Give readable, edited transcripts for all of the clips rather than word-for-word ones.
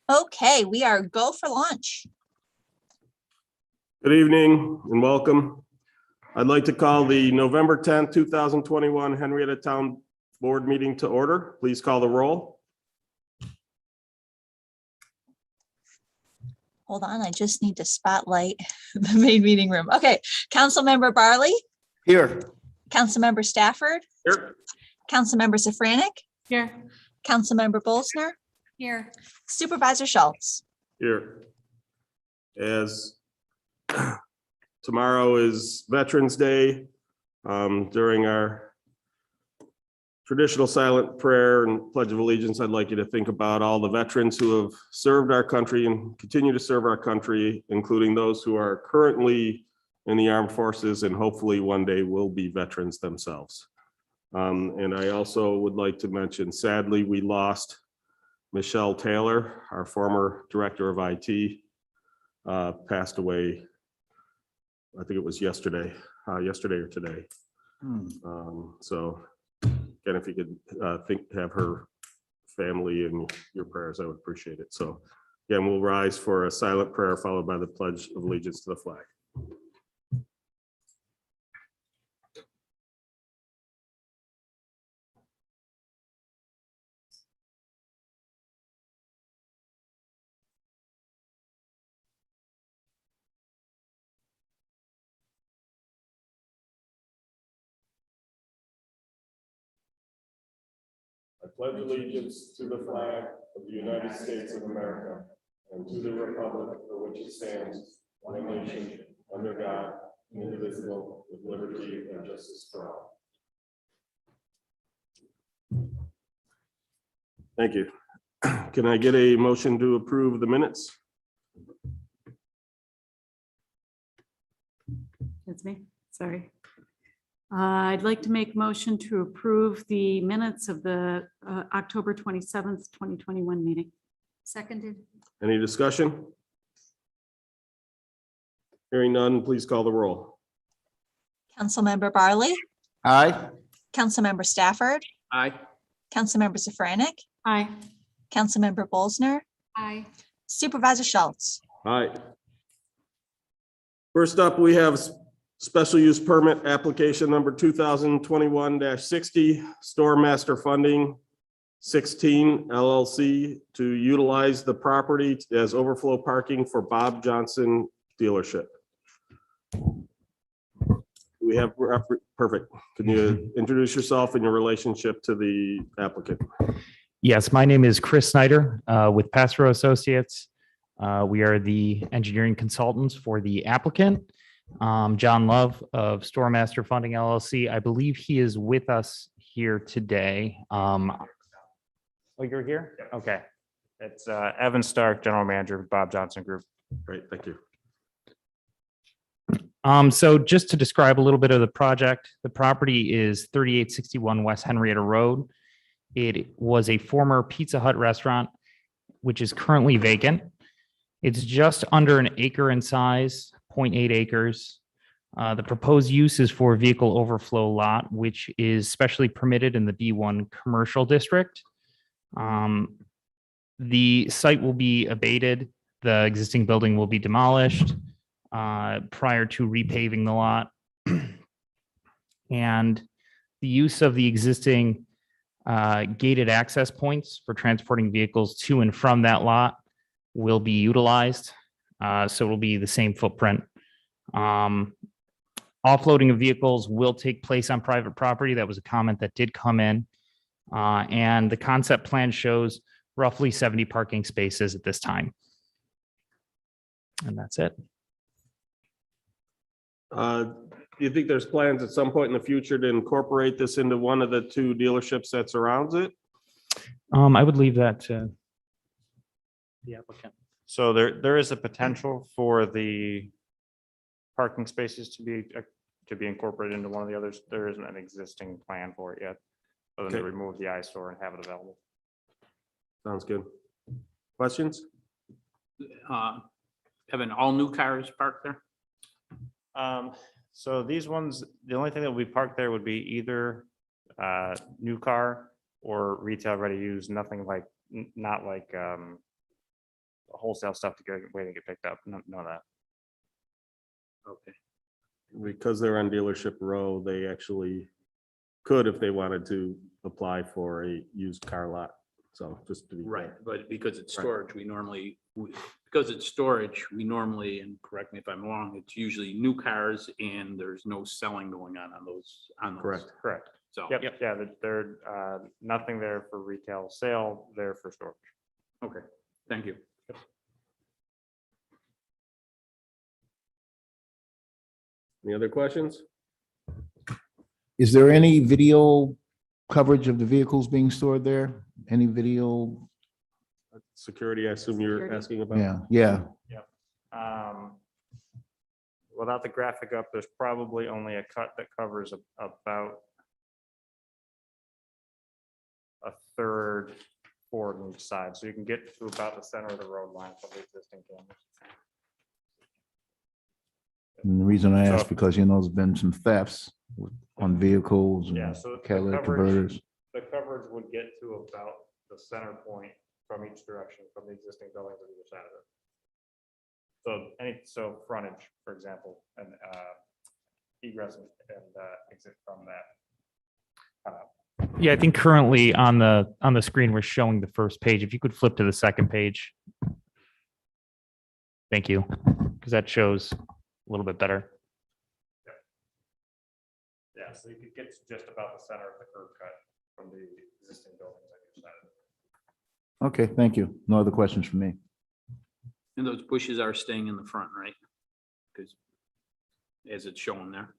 Okay, we are go for launch. Good evening and welcome. I'd like to call the November 10th, 2021 Henrietta Town Board meeting to order. Please call the roll. Hold on, I just need to spotlight the main meeting room. Okay, Councilmember Barley, Here. Councilmember Stafford, Here. Councilmember Safranek, Here. Councilmember Bolsner, Here. Supervisor Schultz. Here. As tomorrow is Veterans Day, during our traditional silent prayer and pledge of allegiance, I'd like you to think about all the veterans who have served our country and continue to serve our country, including those who are currently in the armed forces and hopefully one day will be veterans themselves. And I also would like to mention, sadly, we lost Michelle Taylor, our former director of IT, passed away. I think it was yesterday or today. So again, if you could have her family in your prayers, I would appreciate it. So again, we'll rise for a silent prayer followed by the pledge of allegiance to the flag. I pledge allegiance to the flag of the United States of America and to the republic for which it stands, one nation, under God, indivisible, with liberty and justice for all. Thank you. Can I get a motion to approve the minutes? That's me. Sorry. I'd like to make motion to approve the minutes of the October 27th, 2021 meeting. Seconded. Any discussion? Hearing none, please call the roll. Councilmember Barley, Aye. Councilmember Stafford, Aye. Councilmember Safranek, Aye. Councilmember Bolsner, Aye. Supervisor Schultz. Aye. First up, we have special use permit application number 2021-60, Store Master Funding 16 LLC to utilize the property as overflow parking for Bob Johnson dealership. We have, perfect. Can you introduce yourself and your relationship to the applicant? Yes, my name is Chris Snyder with Passero Associates. We are the engineering consultants for the applicant. John Love of Store Master Funding LLC. I believe he is with us here today. Oh, you're here? Okay. It's Evan Stark, General Manager of Bob Johnson Group. Great, thank you. So just to describe a little bit of the project, the property is 3861 West Henrietta Road. It was a former Pizza Hut restaurant, which is currently vacant. It's just under an acre in size, 0.8 acres. The proposed use is for a vehicle overflow lot, which is specially permitted in the B1 commercial district. The site will be abated. The existing building will be demolished prior to repaving the lot. And the use of the existing gated access points for transporting vehicles to and from that lot will be utilized. So it'll be the same footprint. Offloading of vehicles will take place on private property. That was a comment that did come in. And the concept plan shows roughly 70 parking spaces at this time. And that's it. Do you think there's plans at some point in the future to incorporate this into one of the two dealerships that surrounds it? I would leave that to the applicant. So there is a potential for the parking spaces to be incorporated into one of the others. There isn't an existing plan for it yet, other than to remove the eyesore and have it available. Sounds good. Questions? Evan, all new cars parked there? So these ones, the only thing that would be parked there would be either new car or retail ready use, nothing like, not like wholesale stuff to get, waiting to get picked up. None of that. Okay. Because they're on Dealership Row, they actually could, if they wanted to, apply for a used car lot. So just to be Right, clear. but because it's Right. storage, because it's storage, we normally, and correct me if I'm wrong, it's usually new cars and there's no selling going on those. Correct. Correct. So. Yep. Yeah, they're nothing there for retail sale, there for storage. Okay, thank you. Any other questions? Is there any video coverage of the vehicles being stored there? Any video? Security, I assume you're Security. asking about? Yeah. Without the graphic up, there's probably only a cut that covers about a third forward on each side. So you can get to about the center of the road line from the existing cameras. And the reason I ask, So- because there's been some thefts on vehicles Yeah, and so the catalytic coverage- converters. The coverage would get to about the center point from each direction from the existing buildings on either side of it. So frontage, for example, and egress and exit from that. Yeah, I think currently on the screen, we're showing the first page. If you could flip to the second page. Thank you, because that shows a little bit better. Yeah, so you could get to just about the center of the curb cut from the existing buildings on either side of it. Okay, thank you. No other questions from me. And those bushes are staying in the front, right? Because as it's shown there.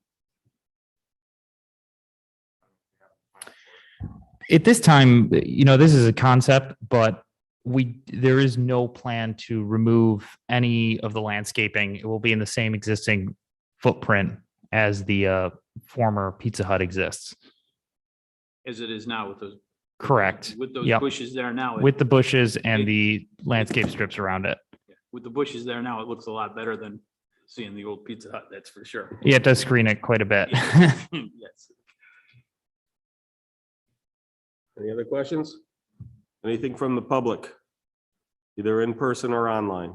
At this time, this is a concept, but there is no plan to remove any of the landscaping. It will be in the same existing footprint as the former Pizza Hut exists. As it is now with those. Correct. With those Yep. bushes there now. With the bushes and the landscape strips around it. With the bushes there now, it looks a lot better than seeing the old Pizza Hut, that's for sure. Yeah, it does screen it quite a bit. Yes. Any other questions? Anything from the public? Either in person or online?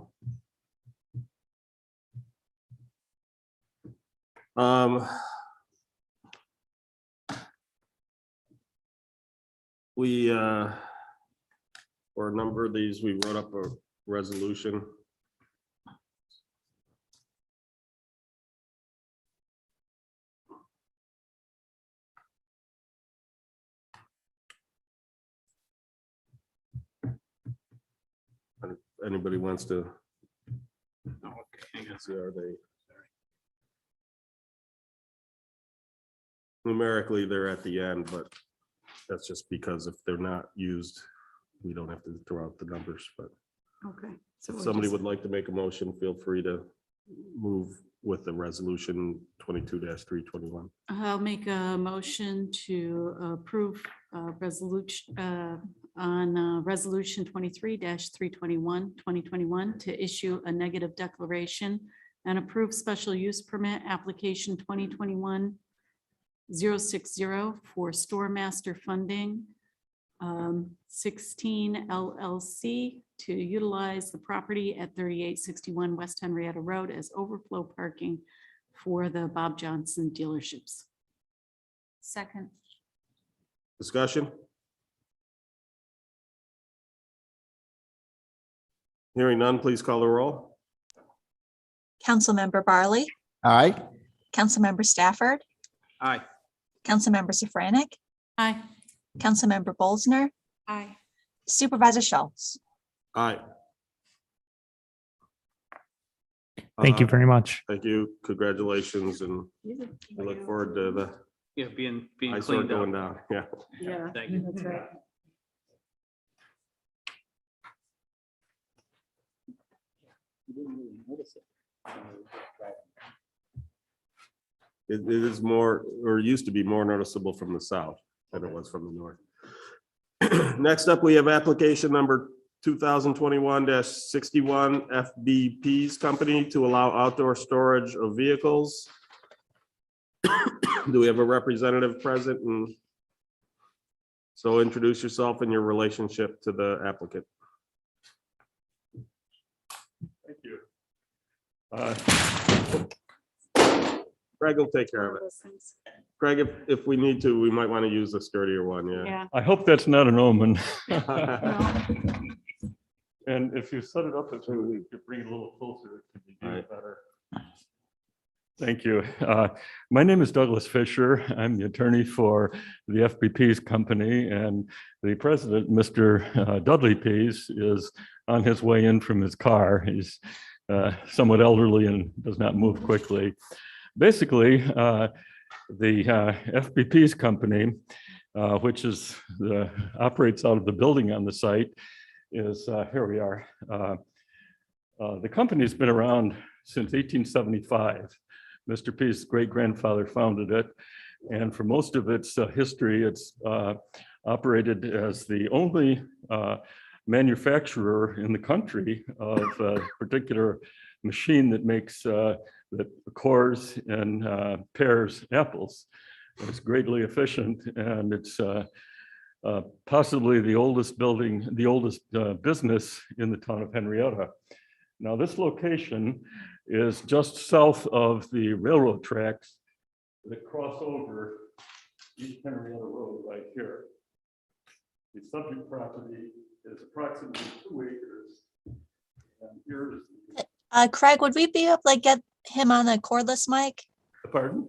For a number of these, we wrote up a resolution. If anybody wants to Okay. see, are they? Numerically, they're at the end, but that's just because if they're not used, we don't have to throw out the numbers, but Okay. So if we're somebody just- would like to make a motion, feel free to move with the resolution 22-321. I'll make a motion to approve resolution on resolution 23-321, 2021 to issue a negative declaration and approve special use permit application 2021-060 for Store Master Funding 16 LLC to utilize the property at 3861 West Henrietta Road as overflow parking for the Bob Johnson dealerships. Second. Discussion? Hearing none, please call the roll. Councilmember Barley, Aye. Councilmember Stafford, Aye. Councilmember Safranik, Aye. Councilmember Bolzner, Aye. Supervisor Schultz. Aye. Thank you very much. Thank you. Congratulations, and we look forward to the Yeah, being eyesore cleaned going up. down. Yeah. Yeah, Thank you. that's right. It is more, or used to be more noticeable from the south than it was from the north. Next up, we have application number 2021-61 FBP's Company to allow outdoor storage of vehicles. Do we have a representative present? And so introduce yourself and your relationship to the applicant. Uh, Craig will take care of it. Craig, if we need to, we might want to use the sturdier one, yeah. Yeah. I hope that's not an omen. No. And if you set it up, if you bring it a little closer, it could be Right. better. Thank you. My name is Douglas Fisher. I'm the attorney for the FBP's company, and the president, Mr. Dudley Pease, is on his way in from his car. He's somewhat elderly and does not move quickly. Basically, the FBP's company, which is operates out of the building on the site, is here we are. The company's been around since 1875. Mr. Peace's great-grandfather founded it, and for most of its history, it's operated as the only manufacturer in the country of a particular machine that makes that cores and pears apples. It's greatly efficient, and it's possibly the oldest building, the oldest business in the town of Henrietta. Now, this location is just south of the railroad tracks that cross over East Henrietta Road right here. The subject property is approximately 2 acres. And here's, Craig, would we be able to get him on a cordless mic? pardon?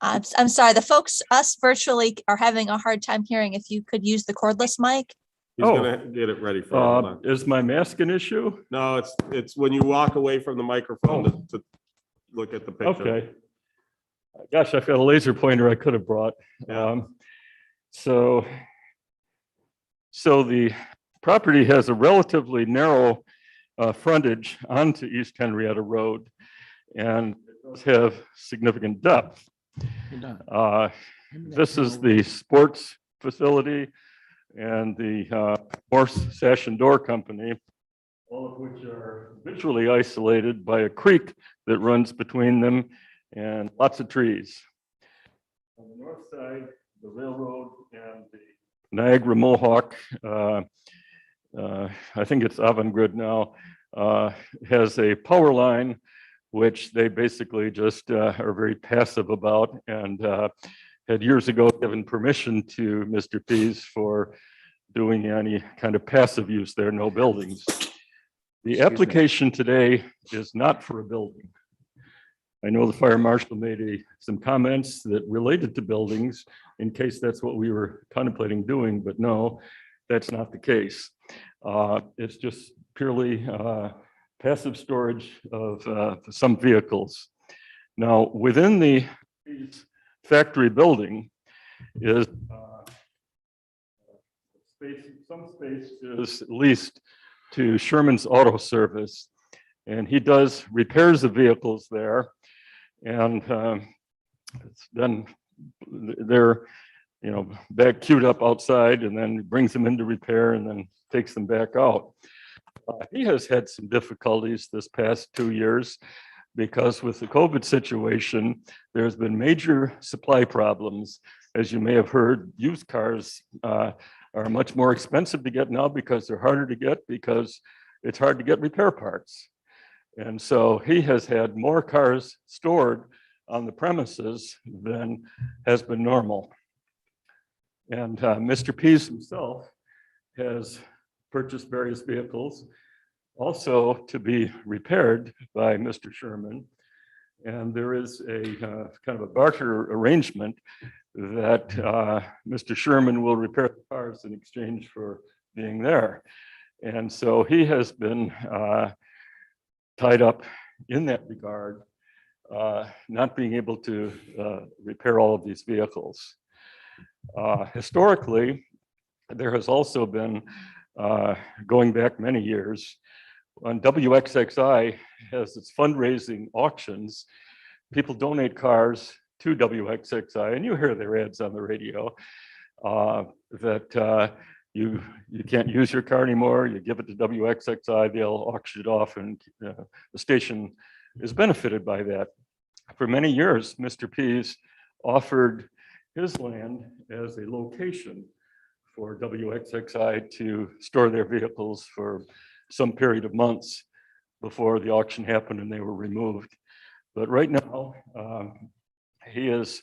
I'm sorry, the folks, us virtually are having a hard time hearing. If you could use the cordless mic. He's gonna get it ready for you. Hold on. Is my mask an issue? No, it's when you walk away from the microphone to look at the picture. Okay. Gosh, I've got a laser pointer I could have brought. Yeah. So the property has a relatively narrow frontage onto East Henrietta Road, and it does have significant depth. This is the sports facility and the Morse Sash and Door Company, all of which are visually isolated by a creek that runs between them and lots of trees. On the north side, the railroad and the Niagara Mohawk, I think it's Avangrid now, has a power line which they basically just are very passive about, and had years ago given permission to Mr. Pease for doing any kind of passive use there, no buildings. The application today is not for a building. I know the fire marshal made some comments that related to buildings in case that's what we were contemplating doing, but no, that's not the case. It's just purely passive storage of some vehicles. Now, within the factory building is some space is leased to Sherman's Auto Service, and he does repairs of vehicles there. And then they're, back queued up outside, and then brings them into repair and then takes them back out. He has had some difficulties this past 2 years because with the COVID situation, there's been major supply problems. As you may have heard, used cars are much more expensive to get now because they're harder to get because it's hard to get repair parts. And so he has had more cars stored on the premises than has been normal. And Mr. Pease himself has purchased various vehicles also to be repaired by Mr. Sherman. And there is a kind of a barter arrangement that Mr. Sherman will repair the cars in exchange for being there. And so he has been tied up in that regard, not being able to repair all of these vehicles. Historically, there has also been, going back many years, when WXXI has its fundraising auctions, people donate cars to WXXI, and you hear their ads on the radio, that you can't use your car anymore, you give it to WXXI, they'll auction it off, and the station is benefited by that. For many years, Mr. Pease offered his land as a location for WXXI to store their vehicles for some period of months. before the auction happened and they were removed. But right now, he is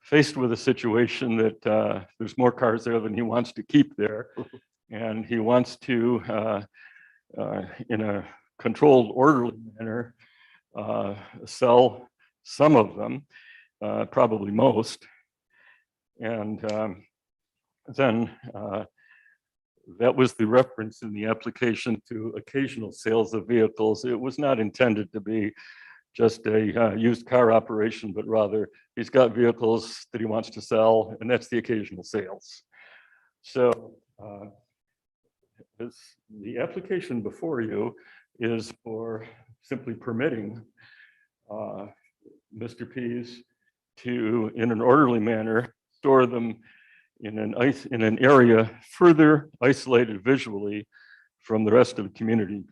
faced with a situation that there's more cars there than he wants to keep there. And he wants to, in a controlled, orderly manner, sell some of them, probably most. And then that was the reference in the application to occasional sales of vehicles. It was not intended to be just a used car operation, but rather he's got vehicles that he wants to sell, and that's the occasional sales. So the application before you is for simply permitting Mr. Pease to, in an orderly manner, store them in an area further isolated visually from the rest of the community.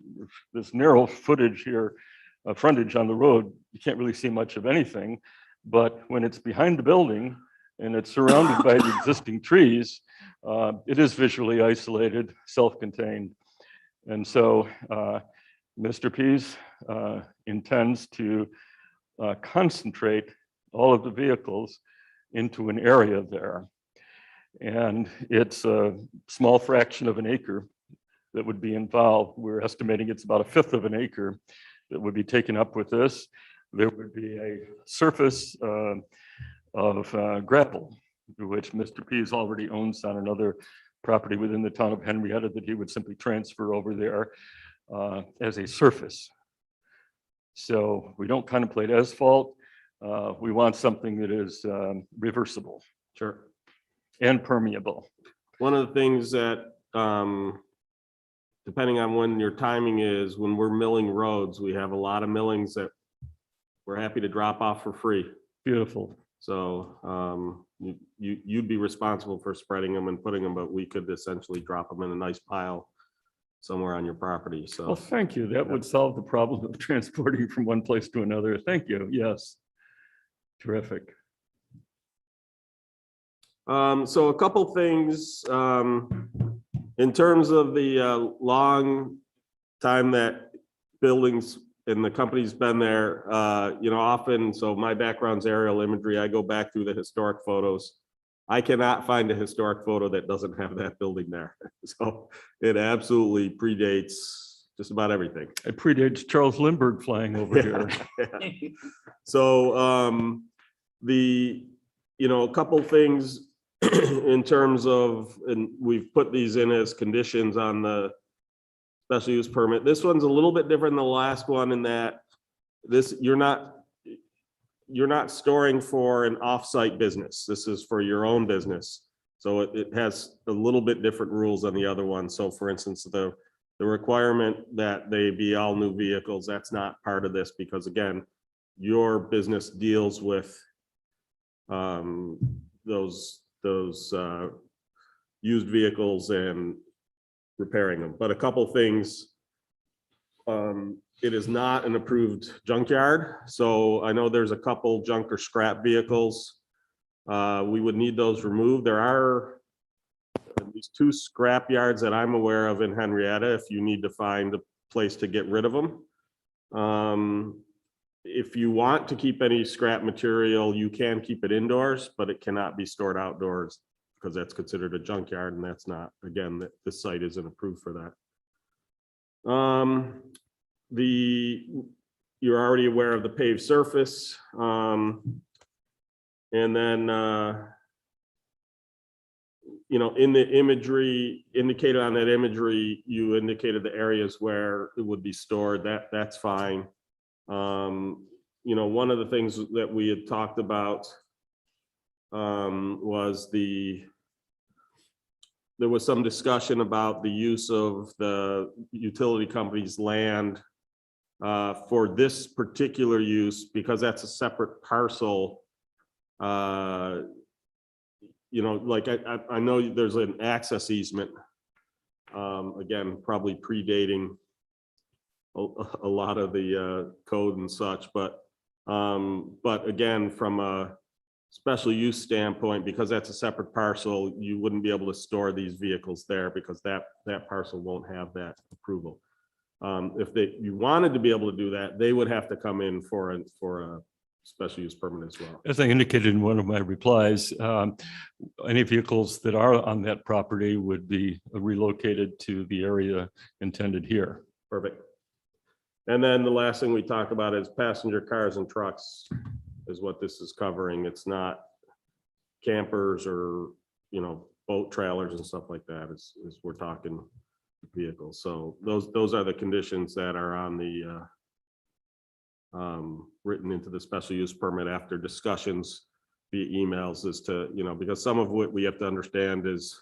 This narrow footage here, frontage on the road, you can't really see much of anything, but when it's behind the building and it's surrounded by the existing trees, it is visually isolated, self-contained. And so Mr. Pease intends to concentrate all of the vehicles into an area there. And it's a small fraction of an acre that would be involved. We're estimating it's about 1/5 of an acre that would be taken up with this. There would be a surface of gravel, which Mr. Pease already owns on another property within the town of Henrietta that he would simply transfer over there as a surface. So we don't contemplate asphalt. We want something that is reversible. Sure. And permeable. One of the things that, depending on when your timing is, when we're milling roads, we have a lot of millings that we're happy to drop off for free. Beautiful. So you'd be responsible for spreading them and putting them, but we could essentially drop them in a nice pile somewhere on your property. So. Well, thank you. That would solve the problem of transporting from one place to another. Thank you. Yes. Terrific. So a couple things, in terms of the long time that buildings and the company's been there, often, so my background's aerial imagery, I go back through the historic photos. I cannot find a historic photo that doesn't have that building there. So it absolutely predates just about everything. It predates Charles Lindbergh flying over here. Yeah. So a couple things in terms of, and we've put these in as conditions on the special use permit. This one's a little bit different than the last one in that this, you're not storing for an off-site business. This is for your own business. So it has a little bit different rules than the other one. So for instance, the requirement that they be all new vehicles, that's not part of this because again, your business deals with those used vehicles and repairing them. But a couple things, it is not an approved junkyard. So I know there's a couple junk or scrap vehicles. We would need those removed. There are at least 2 scrap yards that I'm aware of in Henrietta if you need to find a place to get rid of them. If you want to keep any scrap material, you can keep it indoors, but it cannot be stored outdoors because that's considered a junkyard and that's not, again, the site isn't approved for that. You're already aware of the paved surface. And then, in the imagery, indicated on that imagery, you indicated the areas where it would be stored. That's fine. One of the things that we had talked about was there was some discussion about the use of the utility company's land for this particular use because that's a separate parcel. Like I know there's an access easement, again, probably predating a lot of the code and such, but again, from a special use standpoint, because that's a separate parcel, you wouldn't be able to store these vehicles there because that parcel won't have that approval. If you wanted to be able to do that, they would have to come in for a special use permit as well. As I indicated in one of my replies, any vehicles that are on that property would be relocated to the area intended here. Perfect. And then the last thing we talk about is passenger cars and trucks is what this is covering. It's not campers or, boat trailers and stuff like that. Is we're talking vehicles. So those are the conditions that are on the written into the special use permit after discussions via emails as to, because some of what we have to understand is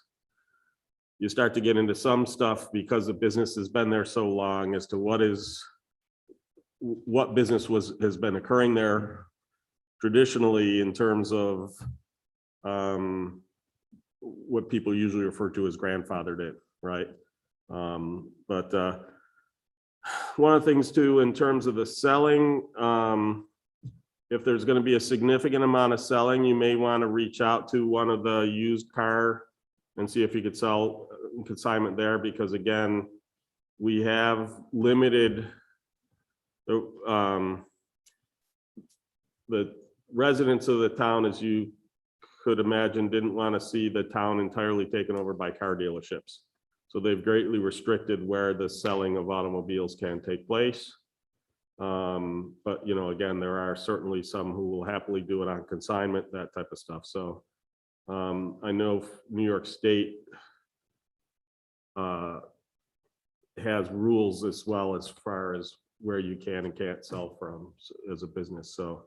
you start to get into some stuff because the business has been there so long as to what business has been occurring there traditionally in terms of what people usually refer to as grandfathered in, right? But one of the things too, in terms of the selling, if there's going to be a significant amount of selling, you may want to reach out to one of the used car and see if you could sell consignment there, because again, we have limited the residents of the town, as you could imagine, didn't want to see the town entirely taken over by car dealerships. So they've greatly restricted where the selling of automobiles can take place. But again, there are certainly some who will happily do it on consignment, that type of stuff. So I know New York State has rules as well as far as where you can and can't sell from as a business. So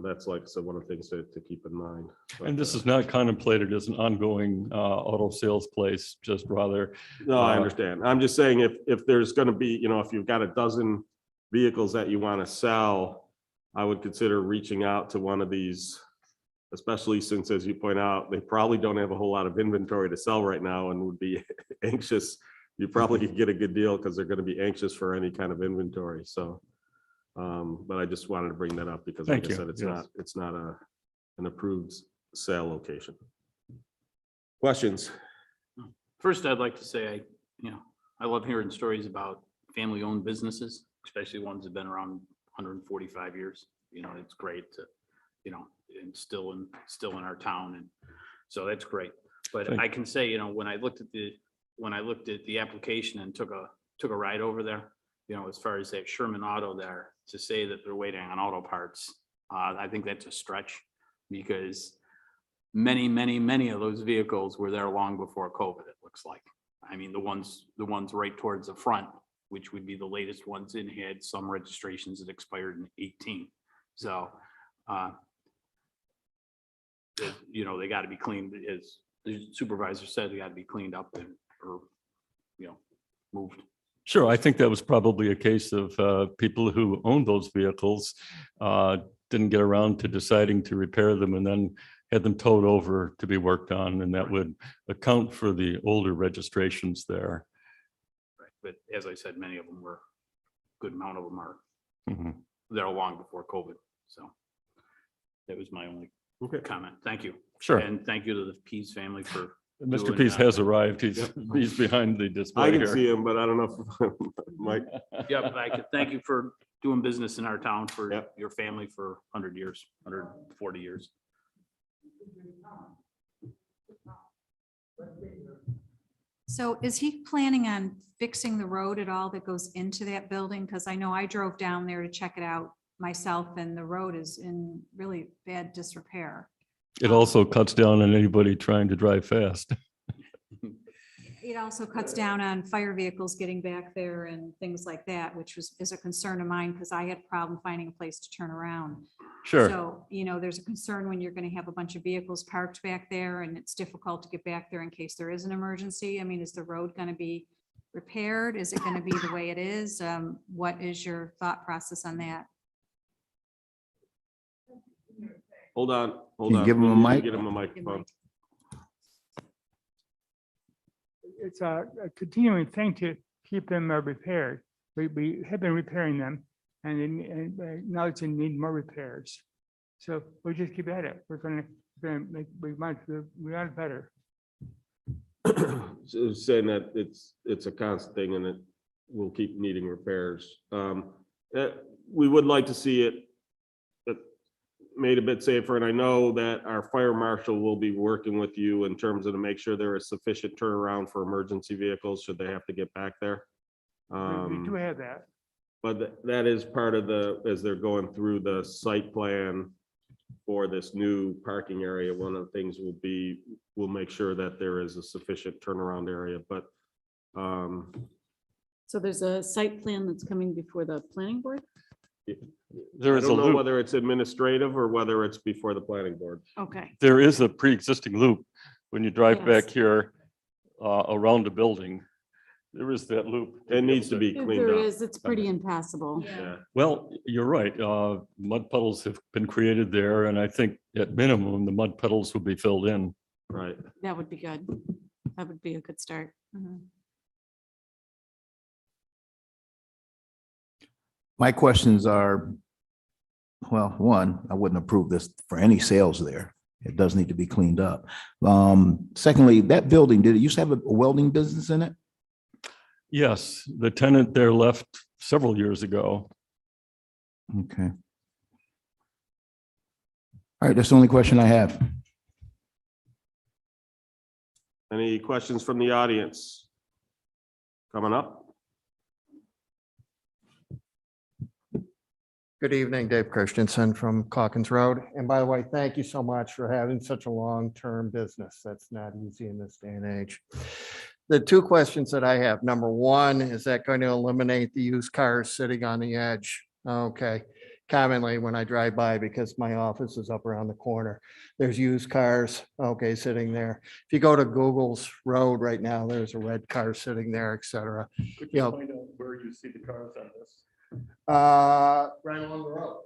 that's like, so one of the things to keep in mind. And this is not contemplated as an ongoing auto sales place, just rather. No, I understand. I'm just saying if there's going to be, if you've got a dozen vehicles that you want to sell, I would consider reaching out to one of these, especially since, as you point out, they probably don't have a whole lot of inventory to sell right now and would be anxious. You probably could get a good deal because they're going to be anxious for any kind of inventory. So, but I just wanted to bring that up because, like Thank I you. said, Yes. it's not an approved sale location. Questions? First, I'd like to say, I love hearing stories about family-owned businesses, especially ones that have been around 145 years. It's great to, and still in our town, and so that's great. But Thank I can say, when I looked at the application and took a ride over there, as far as that Sherman Auto there, to say that they're waiting on auto parts, I think that's a stretch, because many of those vehicles were there long before COVID, it looks like. I mean, the ones right towards the front, which would be the latest ones in, had some registrations that expired in 18. So, they got to be cleaned, as the supervisor said, they got to be cleaned up or moved. Sure, I think that was probably a case of people who owned those vehicles didn't get around to deciding to repair them and then had them towed over to be worked on, and that would account for the older registrations there. Right. But as I said, many of them were, good amount of them are Mhm. there long before COVID. So that was my only Okay. comment. Thank you. Sure. And thank you to the Pease family for. Mr. doing Pease that. has arrived. Yep. He's behind the I display can here. see him, but I don't know if Mike. Yeah, but I could thank you for doing business in our town for Yep. your family for 100 years, 140 years. So is he planning on fixing the road at all that goes into that building? Because I know I drove down there to check it out myself, and the road is in really bad disrepair. It also cuts down on anybody trying to drive fast. It also cuts down on fire vehicles getting back there and things like that, which is a concern of mine because I had a problem finding a place to turn around. Sure. So, there's a concern when you're going to have a bunch of vehicles parked back there and it's difficult to get back there in case there is an emergency. I mean, is the road going to be repaired? Is it going to be the way it is? What is your thought process on that? Hold on. Can you give him a We need to mic? Get him a microphone. It's a continuing thing to keep them repaired. We have been repairing them and now it's in need more repairs. So we'll just keep at it. We're gonna make, we want it better. So saying that it's a constant thing and will keep needing repairs. We would like to see it made a bit safer, and I know that our fire marshal will be working with you in terms of to make sure there is sufficient turnaround for emergency vehicles should they have to get back there. We do have that. But that is part of as they're going through the site plan for this new parking area, one of the things we'll make sure that there is a sufficient turnaround area, but So there's a site plan that's coming before the planning board? There I is a don't know loop, whether it's administrative or whether it's before the planning board. Okay, there is a pre-existing loop. When you drive back Yes. here around the building, there is that loop. It needs to be if cleaned there up. is, it's pretty impassable. Yeah. Well, you're right. Mud puddles have been created there, and I think at minimum, the mud puddles will be filled in. Right. That would be good. That would be a good start. My questions are, well, one, I wouldn't approve this for any sales there. It does need to be cleaned up. Secondly, that building, did it used to have a welding business in it? Yes, the tenant there left several years ago. Okay. All right, that's the only question I have. Any questions from the audience? Coming up? Good evening, Dave Christensen from Calkins Road. And by the way, thank you so much for having such a long-term business. That's not easy in this day and age. The two questions that I have, number one, is that going to eliminate the used cars sitting on the edge? Okay. Commonly, when I drive by, because my office is up around the corner, there's used cars, okay, sitting there. If you go to Google's road right now, there's a red car sitting there, et cetera. Could you know, point out where you see the cars on this? Right along the road.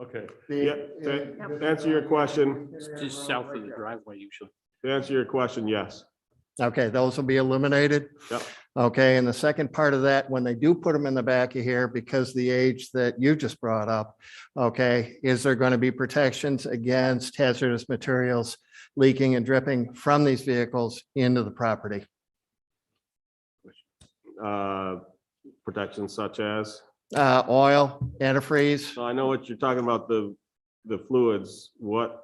Okay. Yeah, to answer your question, Just south of the driveway usually. to answer your question, yes. Okay, those will be eliminated. Yep. Okay, and the second part of that, when they do put them in the back of here, because the age that you just brought up, okay, is there going to be protections against hazardous materials leaking and dripping from these vehicles into the property? Protections such as? Oil, antifreeze, So I know what you're talking about, the fluids. What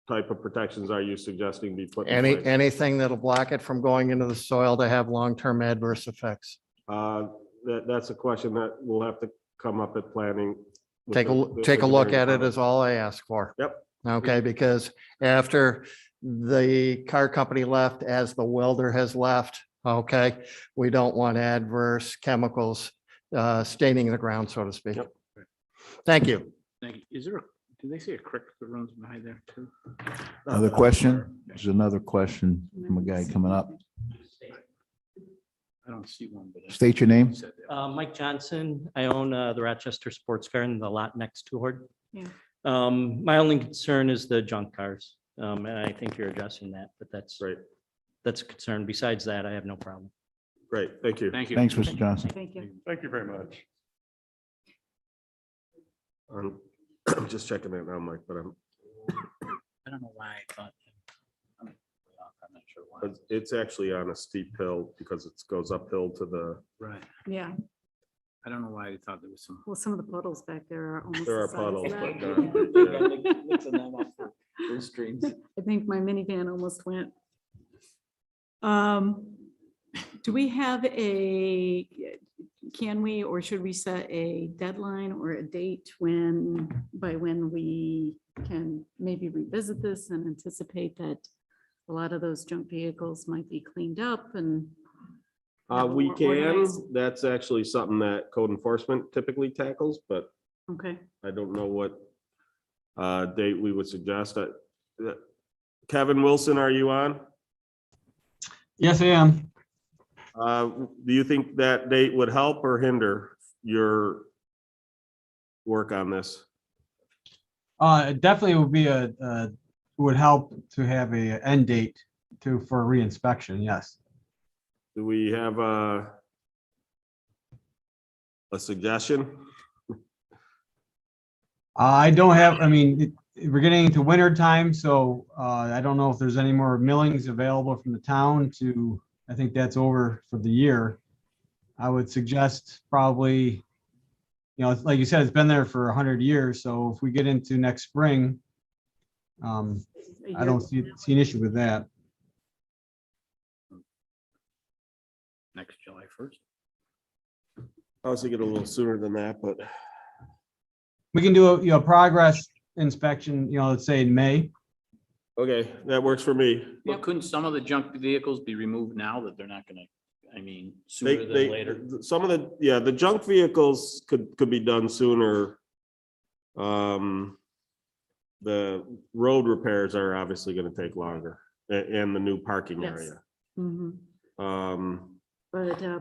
type of protections are you suggesting be put in place? anything that'll block it from going into the soil to have long-term adverse effects. That's a question that will have to come up at planning. with Take the a look at it engineering is all I ask for. Yep. Okay, because after the car company left, as the welder has left, okay, we don't want adverse chemicals staining the ground, so to speak. Yep. Thank you. Thank you. Is there, do they say a creek that runs behind there too? Another question? There's another question from a guy coming up. I don't see one, but. State your name. Said that. Mike Johnson. I own the Rochester Sports Car in the lot next to Horde. Yeah. My only concern is the junk cars. And I think you're addressing that, but Great, that's a concern. Besides that, I have no problem. great. Thank you. Thank you. Thanks, Mr. Johnson. Thank you. Thank you very much. I'm just checking it now, Mike, but I don't know why I thought. I'm not sure why. it's actually on a steep hill because it goes uphill to the, Right. Yeah, I don't know why I thought there was some. well, some of the puddles back there are almost. there the are size puddles, of but that. not, Mixing them up for streams. I think my minivan almost went. Do we have can we, or should we set a deadline or a date by when we can maybe revisit this and anticipate that a lot of those junk vehicles might be cleaned up and. we more can, organized? that's actually something that code enforcement typically tackles, but Okay, I don't know what date we would suggest. Kevin Wilson, are you on? Yes, I am. Do you think that date would help or hinder your work on this? It definitely would be would help to have a end date for reinspection, yes. Do we have a suggestion? I don't have, I mean, we're getting into winter time, so I don't know if there's any more millings available from the town I think that's over for the year. I would suggest probably, it's like you said, it's been there for 100 years. So if we get into next spring, I don't see an issue with that. Next July 1st. I was thinking a little sooner than that, but We can do a progress inspection, let's say in May. okay, that works for me. But couldn't some of the junk vehicles be removed now that they're not gonna, I mean, They, sooner than they, later? some of the, yeah, the junk vehicles could be done sooner. The road repairs are obviously gonna take longer, and the new parking Yes. area. Mhm. But a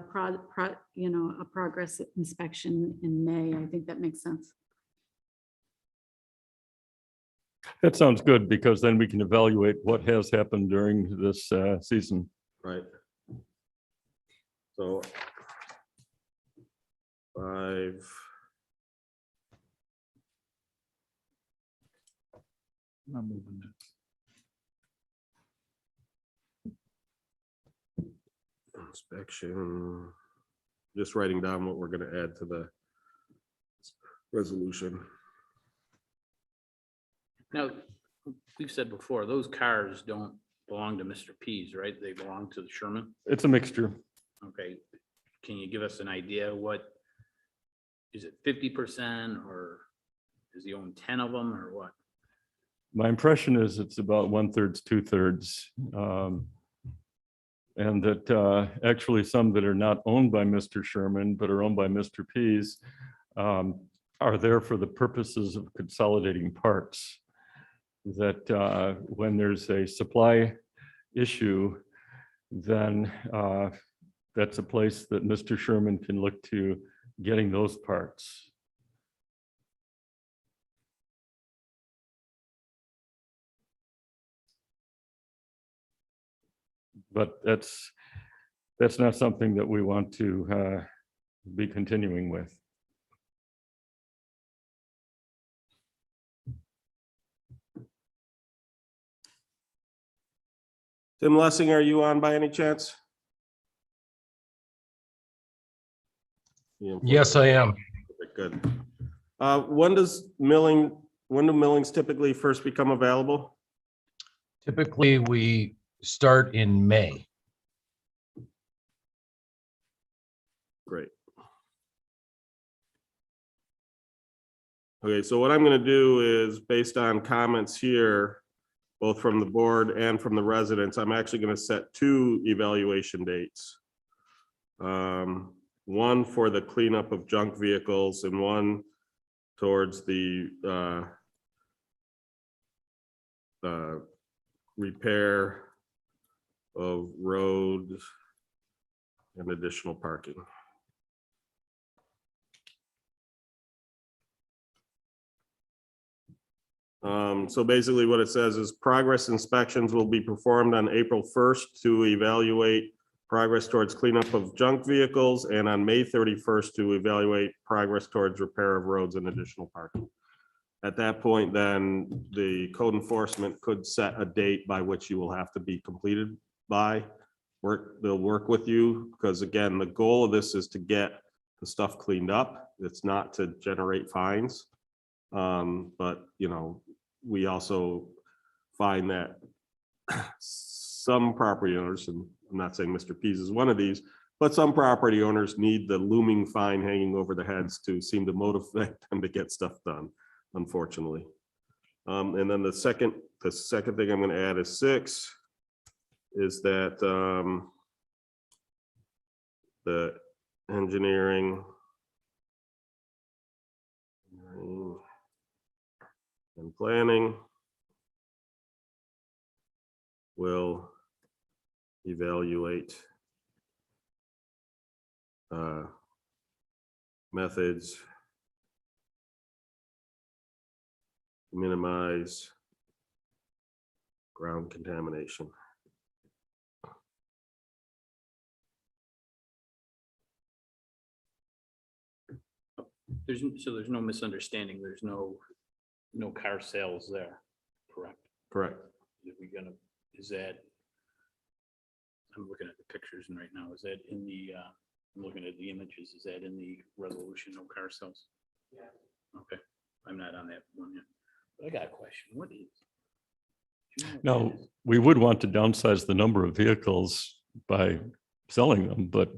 progress inspection in May, I think that makes sense. That sounds good because then we can evaluate what has happened during this season. Right. So 5. Inspection. Just writing down what we're gonna add to the resolution. Now, we've said before, those cars don't belong to Mr. P's, right? They belong to the Sherman. It's a mixture. Okay, can you give us an idea what, is it 50% or does he own 10 of them or what? My impression is it's about 1/3, 2/3. And that actually some that are not owned by Mr. Sherman, but are owned by Mr. P's are there for the purposes of consolidating parts. That when there's a supply issue, then that's a place that Mr. Sherman can look to getting those parts. But that's not something that we want to be continuing with. Tim Lessing, are you on by any chance? Yes, I am. Good. When do millings typically first become available? Typically, we start in May. Great. Okay, so what I'm gonna do is, based on comments here, both from the board and from the residents, I'm actually gonna set 2 evaluation dates. One for the cleanup of junk vehicles and one towards the repair of roads and additional parking. So basically what it says is progress inspections will be performed on April 1st to evaluate progress towards cleanup of junk vehicles, and on May 31st to evaluate progress towards repair of roads and additional parking. At that point, then the code enforcement could set a date by which you will have to be completed by. They'll work with you, because again, the goal of this is to get the stuff cleaned up. It's not to generate fines. But we also find that some property owners, and I'm not saying Mr. Pease is one of these, but some property owners need the looming fine hanging over their heads to seem to motivate them to get stuff done, unfortunately. And then the second thing I'm going to add is 6, is that the engineering and planning will evaluate methods to minimize ground contamination. There's no misunderstanding. There's no car sales there, correct? Correct. Is that, I'm looking at the pictures right now, is that in the I'm looking at the images. Is that in the resolution, no car sales? Yeah. Okay, I'm not on that one yet. But I got a question. What is? do you know what Now, that is? we would want to downsize the number of vehicles by selling them, but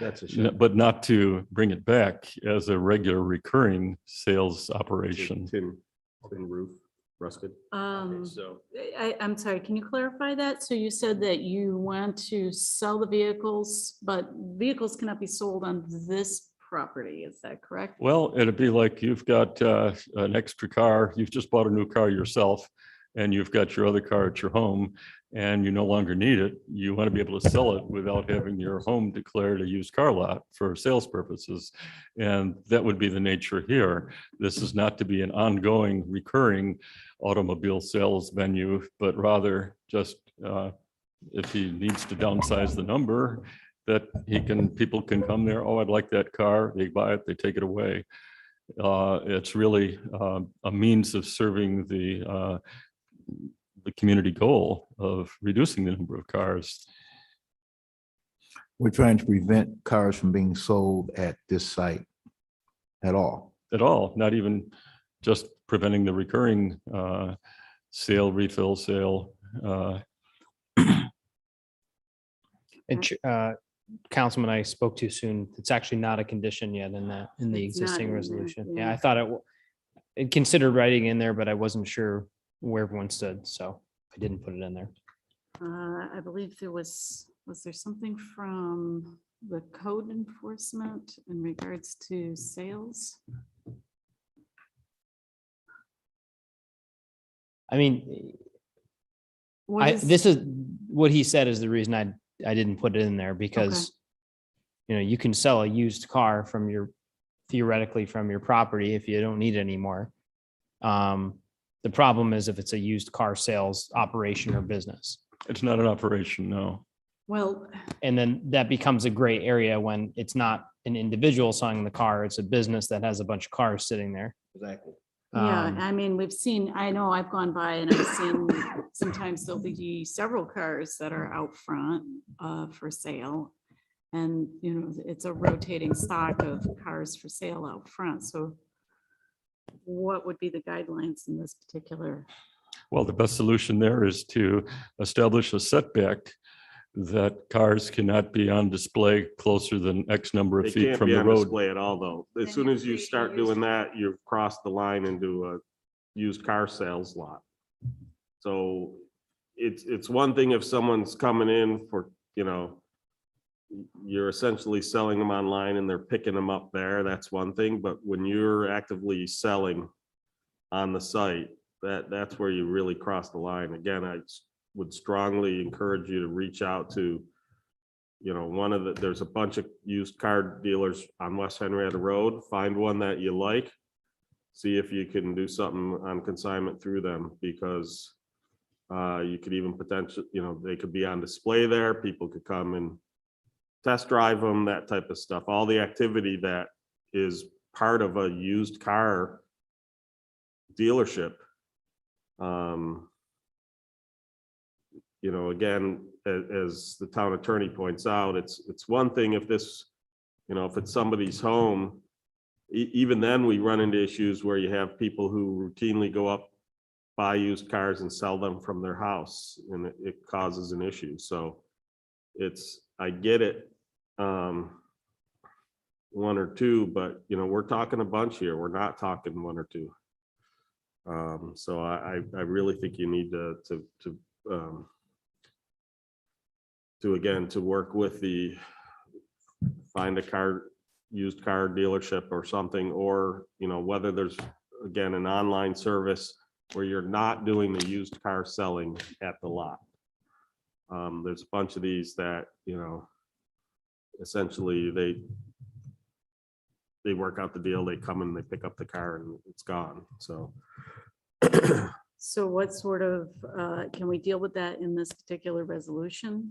That's a shame. but not to bring it back as a regular recurring sales operation. Tin roof, rusted. So I'm sorry, can you clarify that? So you said that you want to sell the vehicles, but vehicles cannot be sold on this property, is that correct? Well, it'd be like you've got an extra car, you've just bought a new car yourself, and you've got your other car at your home, and you no longer need it. You want to be able to sell it without having your home declared a used car lot for sales purposes. And that would be the nature here. This is not to be an ongoing, recurring automobile sales venue, but rather just if he needs to downsize the number, that people can come there, oh, I'd like that car, they buy it, they take it away. It's really a means of serving the community goal of reducing the number of cars. We're trying to prevent cars from being sold at this site at all. At all, not even just preventing the recurring sale, refill sale. And Councilman, I spoke too soon. It's actually not a condition yet in the It's not existing in there, resolution. yeah. Yeah, I thought it considered writing in there, but I wasn't sure where everyone stood, so I didn't put it in there. I believe was there something from the code enforcement in regards to sales? I mean, What is- this is what he said is the reason I didn't put it in there because, you know, you can sell a used car theoretically from your property if you don't need it anymore. The problem is if it's a used car sales operation or business. It's not an operation, no. Well, And then that becomes a gray area when it's not an individual selling the car, it's a business that has a bunch of cars sitting there. Exactly. yeah, Um, I mean, I know I've gone by and I've seen sometimes there'll be several cars that are out front for sale. And, you know, it's a rotating stock of cars for sale out front. So what would be the guidelines in this particular? Well, the best solution there is to establish a setback that cars cannot be on display closer than X number They of feet can't from be the on road. display at all, though. As Then soon you're as you creating start used doing that, you've crossed the line into a used car sales lot. So it's one thing if someone's coming in for, you know, you're essentially selling them online and they're picking them up there, that's one thing. But when you're actively selling on the site, that's where you really cross the line. Again, I would strongly encourage you to reach out to, you know, there's a bunch of used car dealers on West Henrietta Road. Find one that you like. See if you can do something on consignment through them, because you could even potentially, you know, they could be on display there. People could come and test drive them, that type of stuff. All the activity that is part of a used car dealership. You know, again, as the town attorney points out, it's one thing if this, you know, if it's somebody's home, even then we run into issues where you have people who routinely go up, buy used cars and sell them from their house, and it causes an issue. So I get it, one or two, but you know, we're talking a bunch here. We're not talking one or two. So I really think you need to work with find a used car dealership or something, or, you know, whether there's, again, an online service where you're not doing the used car selling at the lot. There's a bunch of these that, you know, essentially they work out the deal, they come and they pick up the car and it's gone, so. So what sort of, can we deal with that in this particular resolution?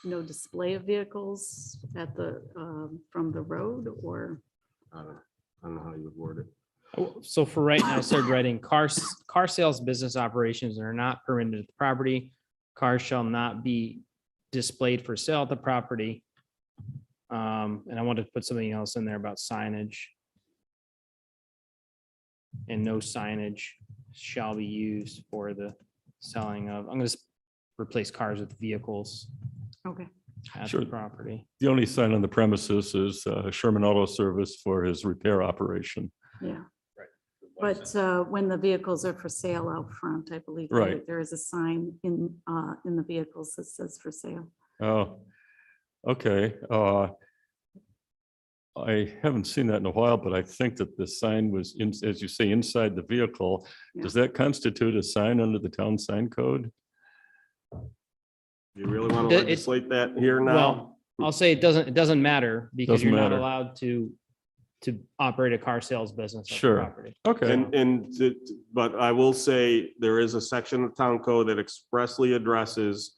No display of vehicles at from the road, or? I don't know how you would word it. So for right now, I started writing car sales business operations are not permitted at the property. Cars shall not be displayed for sale at the property. And I wanted to put something else in there about signage. And no signage shall be used for the selling of, I'm gonna replace cars with vehicles Okay. at Sure. the property. The only sign on the premises is Sherman Auto Service for his repair operation. Yeah. Right. But when the vehicles are for sale out front, I believe Right. there is a sign in the vehicles that says for sale. Oh, okay. I haven't seen that in a while, but I think that the sign was in, as you say, inside the vehicle. Does that constitute a sign under the town sign code? You really want to It- legislate that here now? Well, I'll say it doesn't matter because Doesn't you're not matter. allowed to operate a car sales business. on the Sure. property. Okay, But I will say there is a section of town code that expressly addresses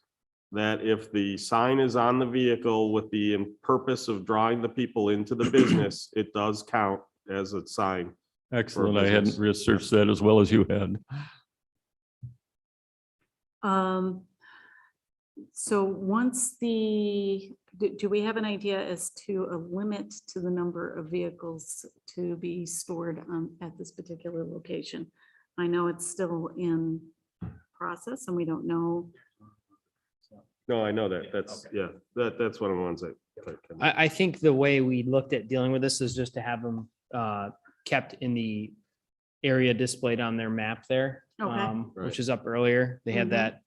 that if the sign is on the vehicle with the purpose of drawing the people into the business, it does count as a sign. excellent. I hadn't business. researched that as well as you had. So once do we have an idea as to a limit to the number of vehicles to be stored at this particular location? I know it's still in process and we don't know. No, I know that. That's, yeah, that's one of the ones that. I think the way we looked at dealing with this is just to have them kept in the area displayed on their map there. Okay. Which is up earlier. They had Mhm. that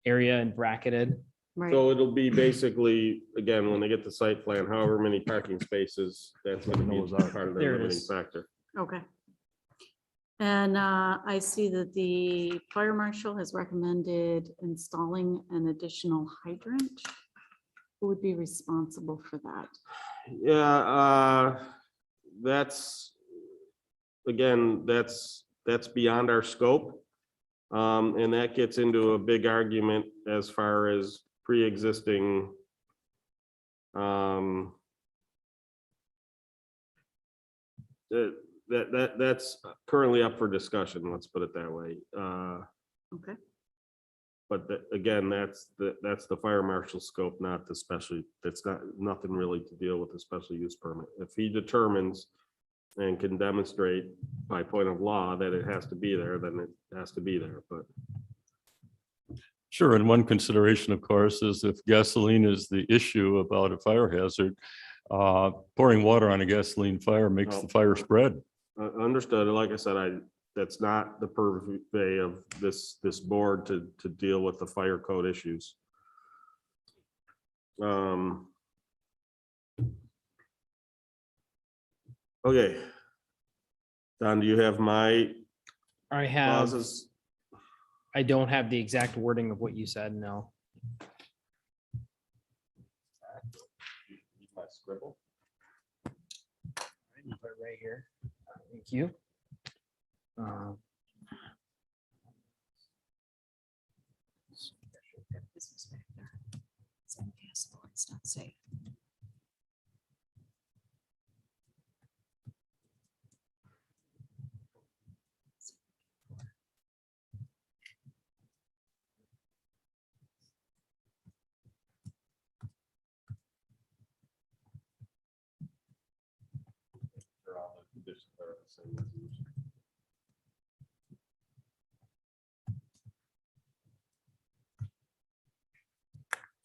area and bracketed. Right. So it'll be basically, again, when they get the site plan, however many parking spaces, that's gonna be part of the There it limiting is. factor. Okay. And I see that the fire marshal has recommended installing an additional hydrant. Who would be responsible for that? Yeah, that's, again, that's beyond our scope. And that gets into a big argument as far as pre-existing. That's currently up for discussion, let's put it that way. Okay. But again, that's the fire marshal scope, not the special, that's nothing really to deal with the special use permit. If he determines and can demonstrate by point of law that it has to be there, then it has to be there, but. Sure, and one consideration, of course, is if gasoline is the issue about a fire hazard, pouring water on a gasoline fire makes the fire spread. Understood. Like I said, that's not the purview of this board to deal with the fire code issues. Okay. Don, do you have my I have, clauses? I don't have the exact wording of what you said, no. My scribble. Put it right here. Thank you. It's not safe.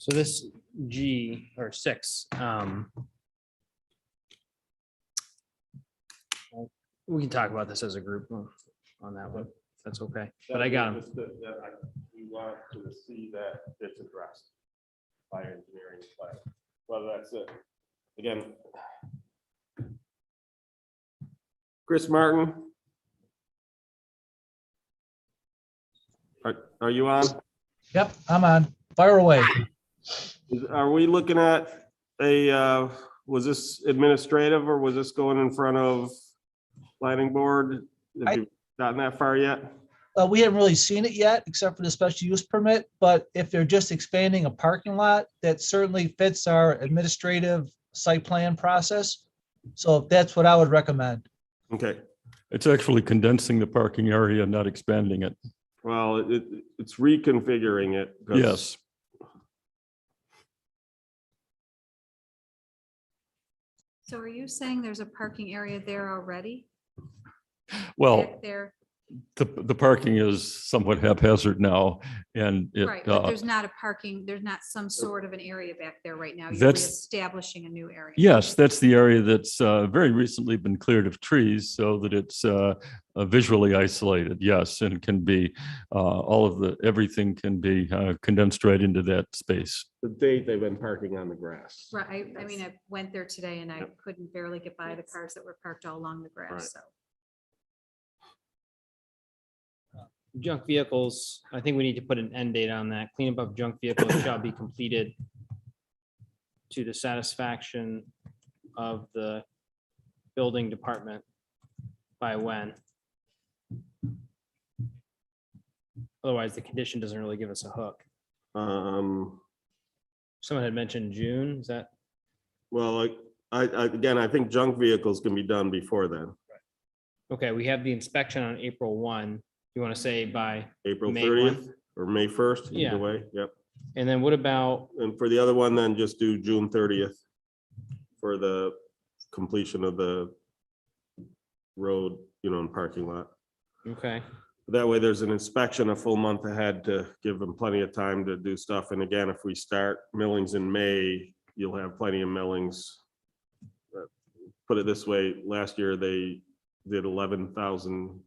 So this G or 6. We can talk about this as a group on that one. if That's okay. But I got them. We want to see that it's addressed by engineering, whether that's it. Again. Chris Martin. Are you on? Yep, I'm on. Fire away. Are we looking at was this administrative or was this going in front of planning board? Have you gotten that far yet? We haven't really seen it yet, except for the special use permit, but if they're just expanding a parking lot, that certainly fits our administrative site plan process. So that's what I would recommend. Okay, It's actually condensing the parking area, not expanding it. well, it's reconfiguring it. 'cause Yes. So are you saying there's a parking area there already? Well, Back there, the parking is somewhat haphazard now, and it, right, but there's not a parking, there's not some sort of an area back there right now. You're That's- reestablishing a new area. yes, that's the area that's very recently been cleared of trees so that it's visually isolated. Yes, and it can be, everything can be condensed right into that space. The date they've been parking on the grass. Right, I mean, I went there today and I couldn't barely get by the cars that were parked all along the Right. grass, so. Junk vehicles, I think we need to put an end date on that. Cleanup of junk vehicles shall be completed to the satisfaction of the building department by when? Otherwise, the condition doesn't really give us a hook. Someone had mentioned June, is that? Well, again, I think junk vehicles can be done before then. Okay, we have the inspection on April 1. You want to say by, April May 30th or May 1st, Yeah. either way, yep. and then what about, And for the other one, then just do June 30th for the completion of the road, and parking lot. okay, That way there's an inspection a full month ahead to give them plenty of time to do stuff. And again, if we start millings in May, you'll have plenty of millings. Put it this way, last year they did 11,000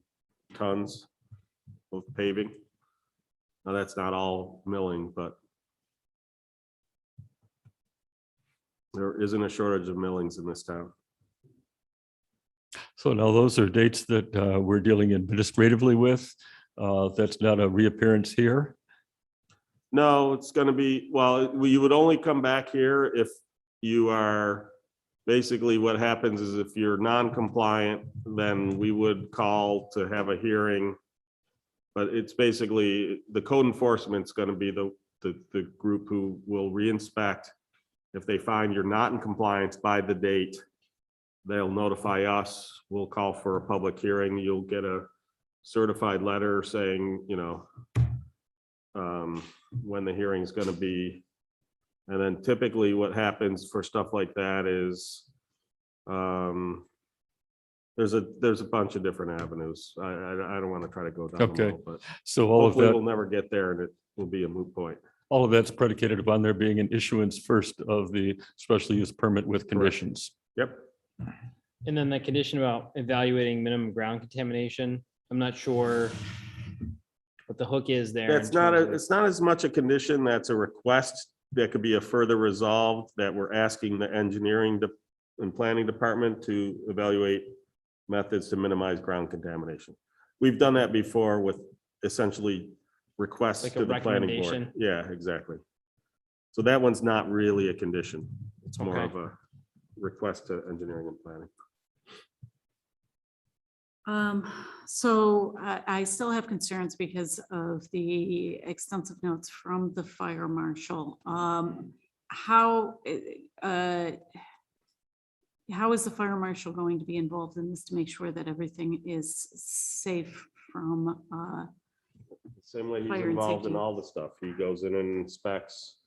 tons of paving. Now, that's not all milling, but there isn't a shortage of millings in this town. So now those are dates that we're dealing administratively with. That's not a reappearance here. No, it's gonna be, well, you would only come back here if you are, basically what happens is if you're non-compliant, then we would call to have a hearing. But it's basically, the code enforcement's gonna be the group who will re-inspect. If they find you're not in compliance by the date, they'll notify us. We'll call for a public hearing. You'll get a certified letter saying, when the hearing's gonna be. And then typically what happens for stuff like that is, there's a bunch of different avenues. I don't want to try to go down them Okay. all, but So all of hopefully that, we'll never get there and it will be a moot point. all of that's predicated upon there being an issuance first of the special use permit with conditions. Yep. and then the condition about evaluating minimum ground contamination, I'm not sure what the hook is there. That's in not terms of- it's not as much a condition, that's a request. That could be a further resolve that we're asking the engineering and planning department to evaluate methods to minimize ground contamination. We've done that before with essentially requests Like a to the planning recommendation? board. Yeah, exactly. So that one's not really a condition. It's more Okay. of a request to engineering and planning. So I still have concerns because of the extensive notes from the fire marshal. How is the fire marshal going to be involved in this to make sure that everything is safe from, Same way he's Fire and involved in safety. all the stuff. He goes in and inspects.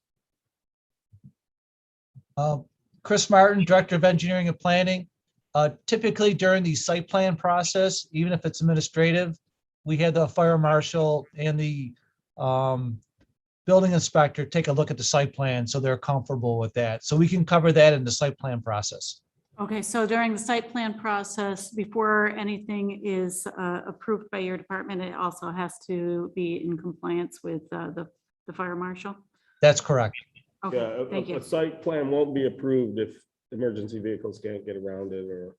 Chris Martin, Director of Engineering and Planning. Typically during the site plan process, even if it's administrative, we had the fire marshal and the building inspector take a look at the site plan, so they're comfortable with that. So we can cover that in the site plan process. okay, so during the site plan process, before anything is approved by your department, it also has to be in compliance with the fire marshal? That's correct. Yeah, Okay, thank you. a site plan won't be approved if emergency vehicles can't get around it or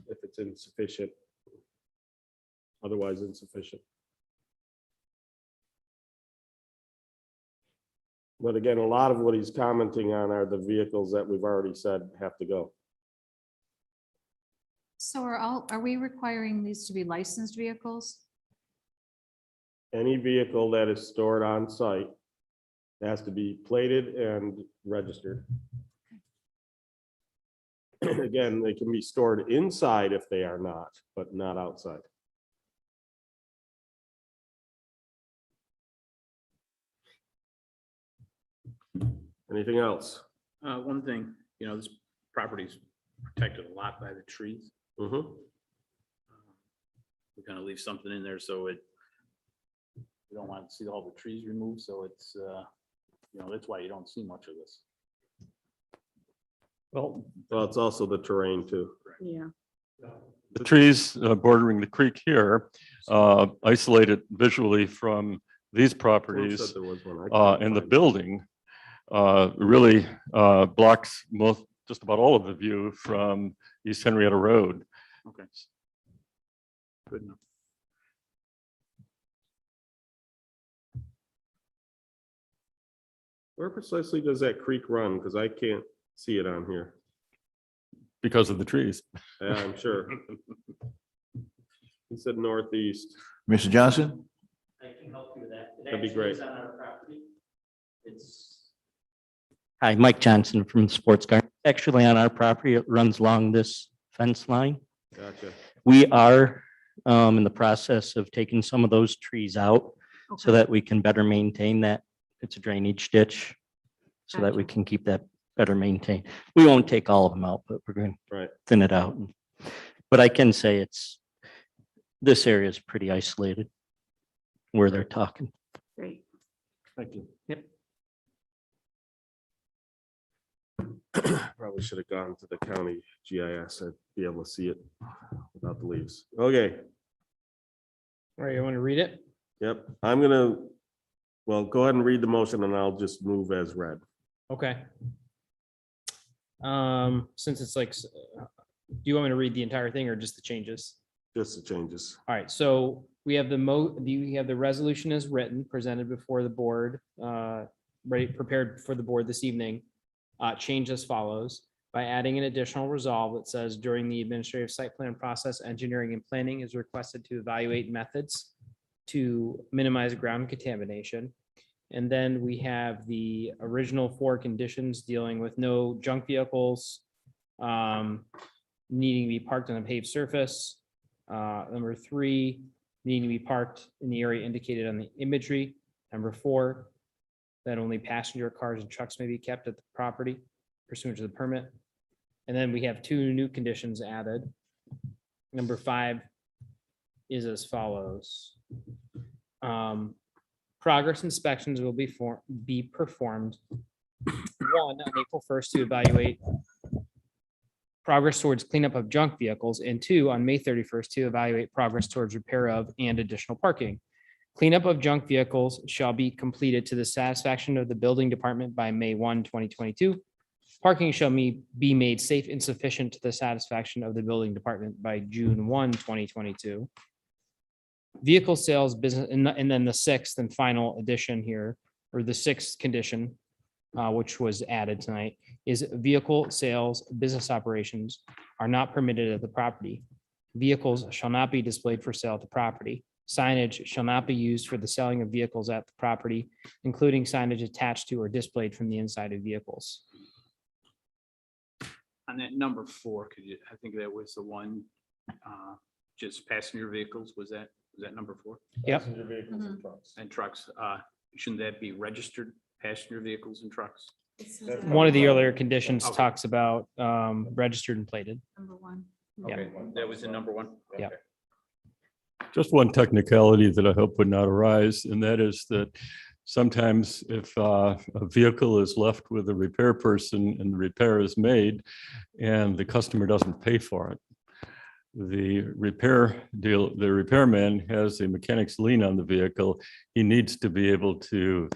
if it's insufficient. Otherwise insufficient. But again, a lot of what he's commenting on are the vehicles that we've already said have to go. So are we requiring these to be licensed vehicles? Any vehicle that is stored on site has to be plated and registered. Again, they can be stored inside if they are not, but not outside. Anything else? One thing, this property's protected a lot by the trees. Mhm. We're gonna leave something in there so we don't want to see all the trees removed, so it's, that's why you don't see much of this. Well, Well, it's also the terrain too. Yeah. the trees bordering the creek here, isolated visually from these Said properties, there was one. I can't and the find it. building really blocks just about all of the view from East Henrietta Road. Okay. Good enough. Where precisely does that creek run? Because I can't see it on here. Because of the trees. Yeah, I'm sure. He said northeast. Mr. Johnson? I can help you with that. It That'd be actually great. is on our property. Hi, Mike Johnson from Sports Car. Actually, on our property, it runs along this fence line. Gotcha. We are in the process of taking some of those trees out so that we can better maintain that. It's a drainage ditch so that we can keep that better maintained. We won't take all of them out, but we're going to thin it out. But I can say this area is pretty isolated where they're talking. Great. Thank you. Yep. Probably should have gone to the county GIS. I'd be able to see it without the leaves. Okay. All right, you want to read it? Yep. Well, go ahead and read the motion and I'll just move as read. Okay. Since it's like, do you want me to read the entire thing or just the changes? Just the changes. All right, so we have the resolution as written, presented before the board, prepared for the board this evening. Change as follows: by adding an additional resolve that says during the administrative site plan process, engineering and planning is requested to evaluate methods to minimize ground contamination. And then we have the original 4 conditions dealing with no junk vehicles needing to be parked on a paved surface. Number 3, needing to be parked in the area indicated on the imagery. Number 4, that only passenger cars and trucks may be kept at the property pursuant to the permit. And then we have 2 new conditions added. Number 5 is as follows. Progress inspections will be performed 1 on April 1st to evaluate progress towards cleanup of junk vehicles, and 2 on May 31st to evaluate progress towards repair of and additional parking. Cleanup of junk vehicles shall be completed to the satisfaction of the building department by May 1, 2022. Parking shall be made safe and sufficient to the satisfaction of the building department by June 1, 2022. Vehicle sales business, and then the 6th and final addition here, or the 6th condition, which was added tonight, is vehicle sales business operations are not permitted at the property. Vehicles shall not be displayed for sale at the property. Signage shall not be used for the selling of vehicles at the property, including signage attached to or displayed from the inside of vehicles. On that number 4, I think that was the one, just passenger vehicles, was that number 4? Yep. Passenger vehicles and trucks. And trucks, shouldn't that be registered passenger vehicles and trucks? One of the earlier conditions Okay. talks about registered and plated. Number 1. Yeah. Okay, that was in number 1? Yeah. Okay. Just one technicality that I hope would not arise, and that is that sometimes if a vehicle is left with a repair person and the repair is made and the customer doesn't pay for it, the repairman has a mechanic's lien on the vehicle. He needs to be able to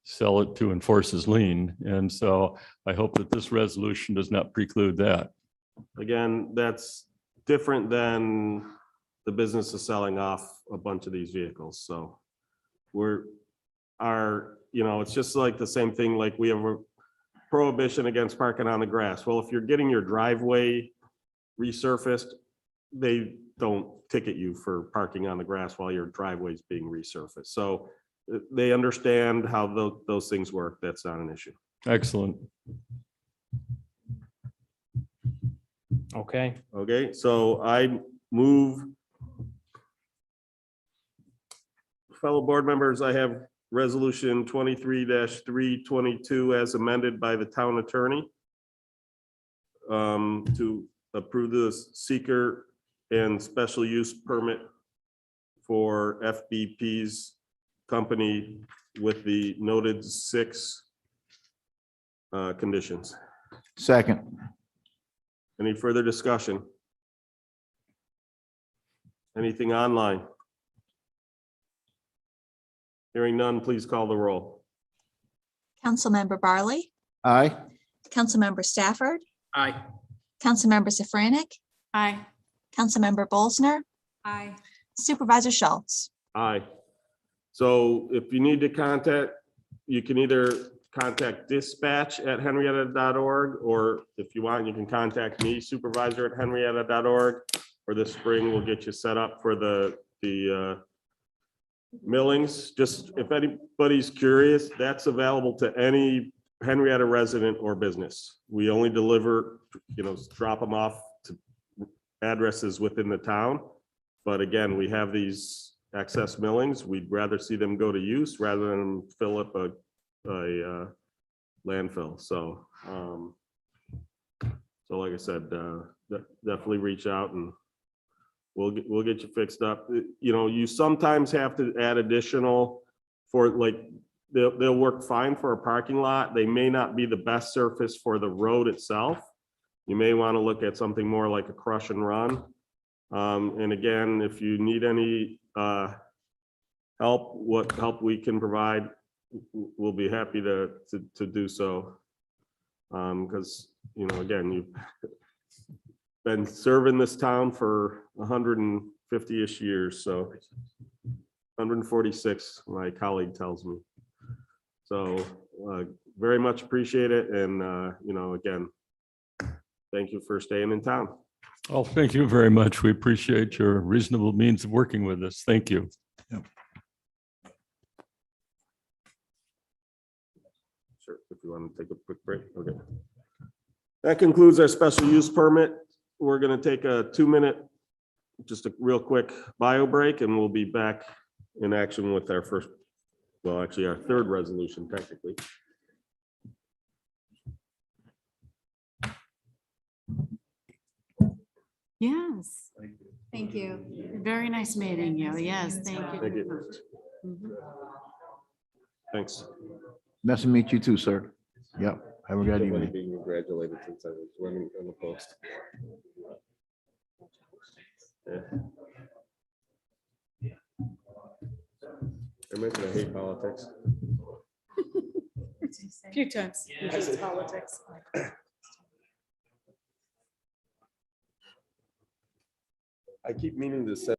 sell it to enforce his lien. And so I hope that this resolution does not preclude that. Again, that's different than the business is selling off a bunch of these vehicles. So it's just like the same thing, like we have a prohibition against parking on the grass. Well, if you're getting your driveway resurfaced, they don't ticket you for parking on the grass while your driveway is being resurfaced. So they understand how those things work. That's not an issue. Excellent. Okay. Okay, so I move. Fellow board members, I have resolution 23-322 as amended by the town attorney to approve the seeker and special use permit for FBP's company with the noted 6 conditions. Second. Any further discussion? Anything online? Hearing none, please call the roll. Councilmember Barley, Aye. Councilmember Stafford, Aye. Councilmember Safranik, Aye. Councilmember Bolsner, Aye. Supervisor Schultz. Aye. So if you need to contact, you can either contact dispatch@henrietta.org, or if you want, you can contact me, supervisor@henrietta.org. For this spring, we'll get you set up for the millings. Just if anybody's curious, that's available to any Henrietta resident or business. We only deliver, drop them off to addresses within the town. But again, we have these excess millings. We'd rather see them go to use rather than fill up a landfill. So, like I said, definitely reach out and we'll get you fixed up. You sometimes have to add additional for they'll work fine for a parking lot. They may not be the best surface for the road itself. You may want to look at something more like a crush and run. And again, if you need any help, what help we can provide, we'll be happy to do so. Because, again, you've been serving this town for 150-ish years, so 146, my colleague tells me. So very much appreciate it. And, again, thank you for staying in town. Oh, thank you very much. We appreciate your reasonable means of working with us. Thank you. Sure, if you want to take a quick break. Okay. That concludes our special use permit. We're going to take a 2-minute, just a real quick bio break, and we'll be back in action with our first, well, actually our 3rd resolution technically. Yes. Thank you. Very nice meeting you. Yes, thank you. Thank you. Mhm. Thanks. Nice to meet you too, sir. Yep. Have a good evening. Being congratulated since I was running on the post. Yeah. I mentioned I hate politics. A few times. Politics. I keep meaning to say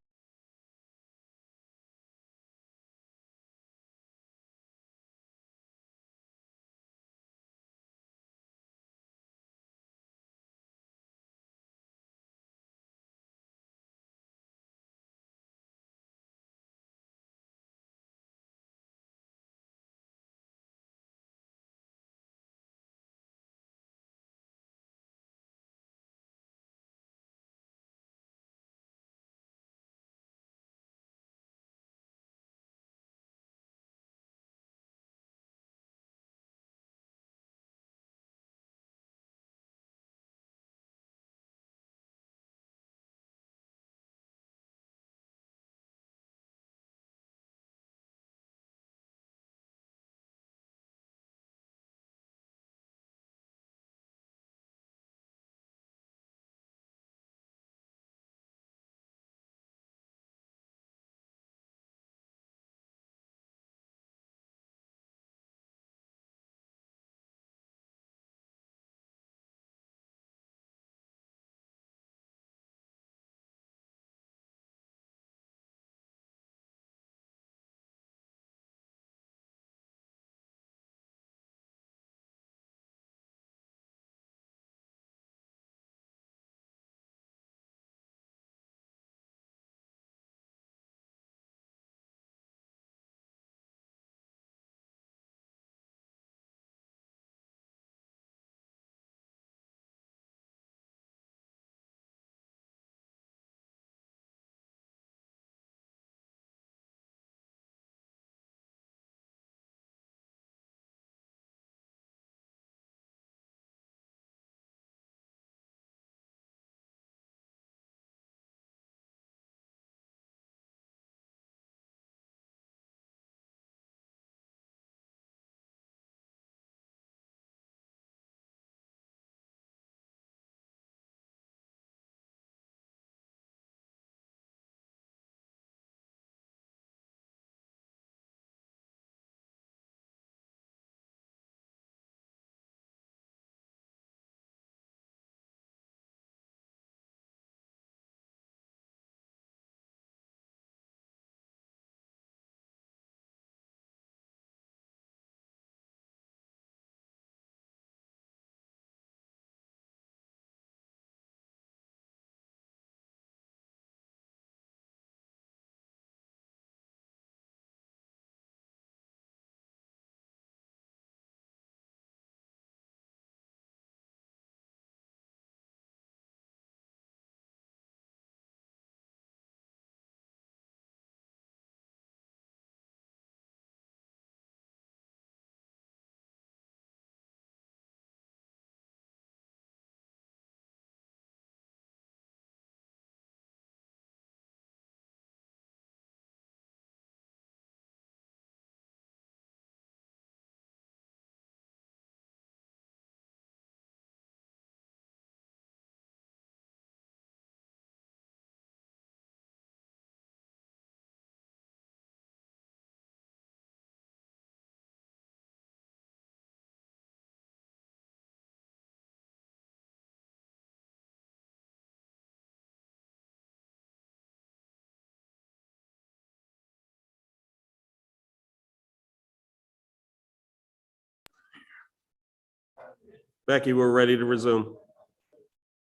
Becky, we're ready to resume.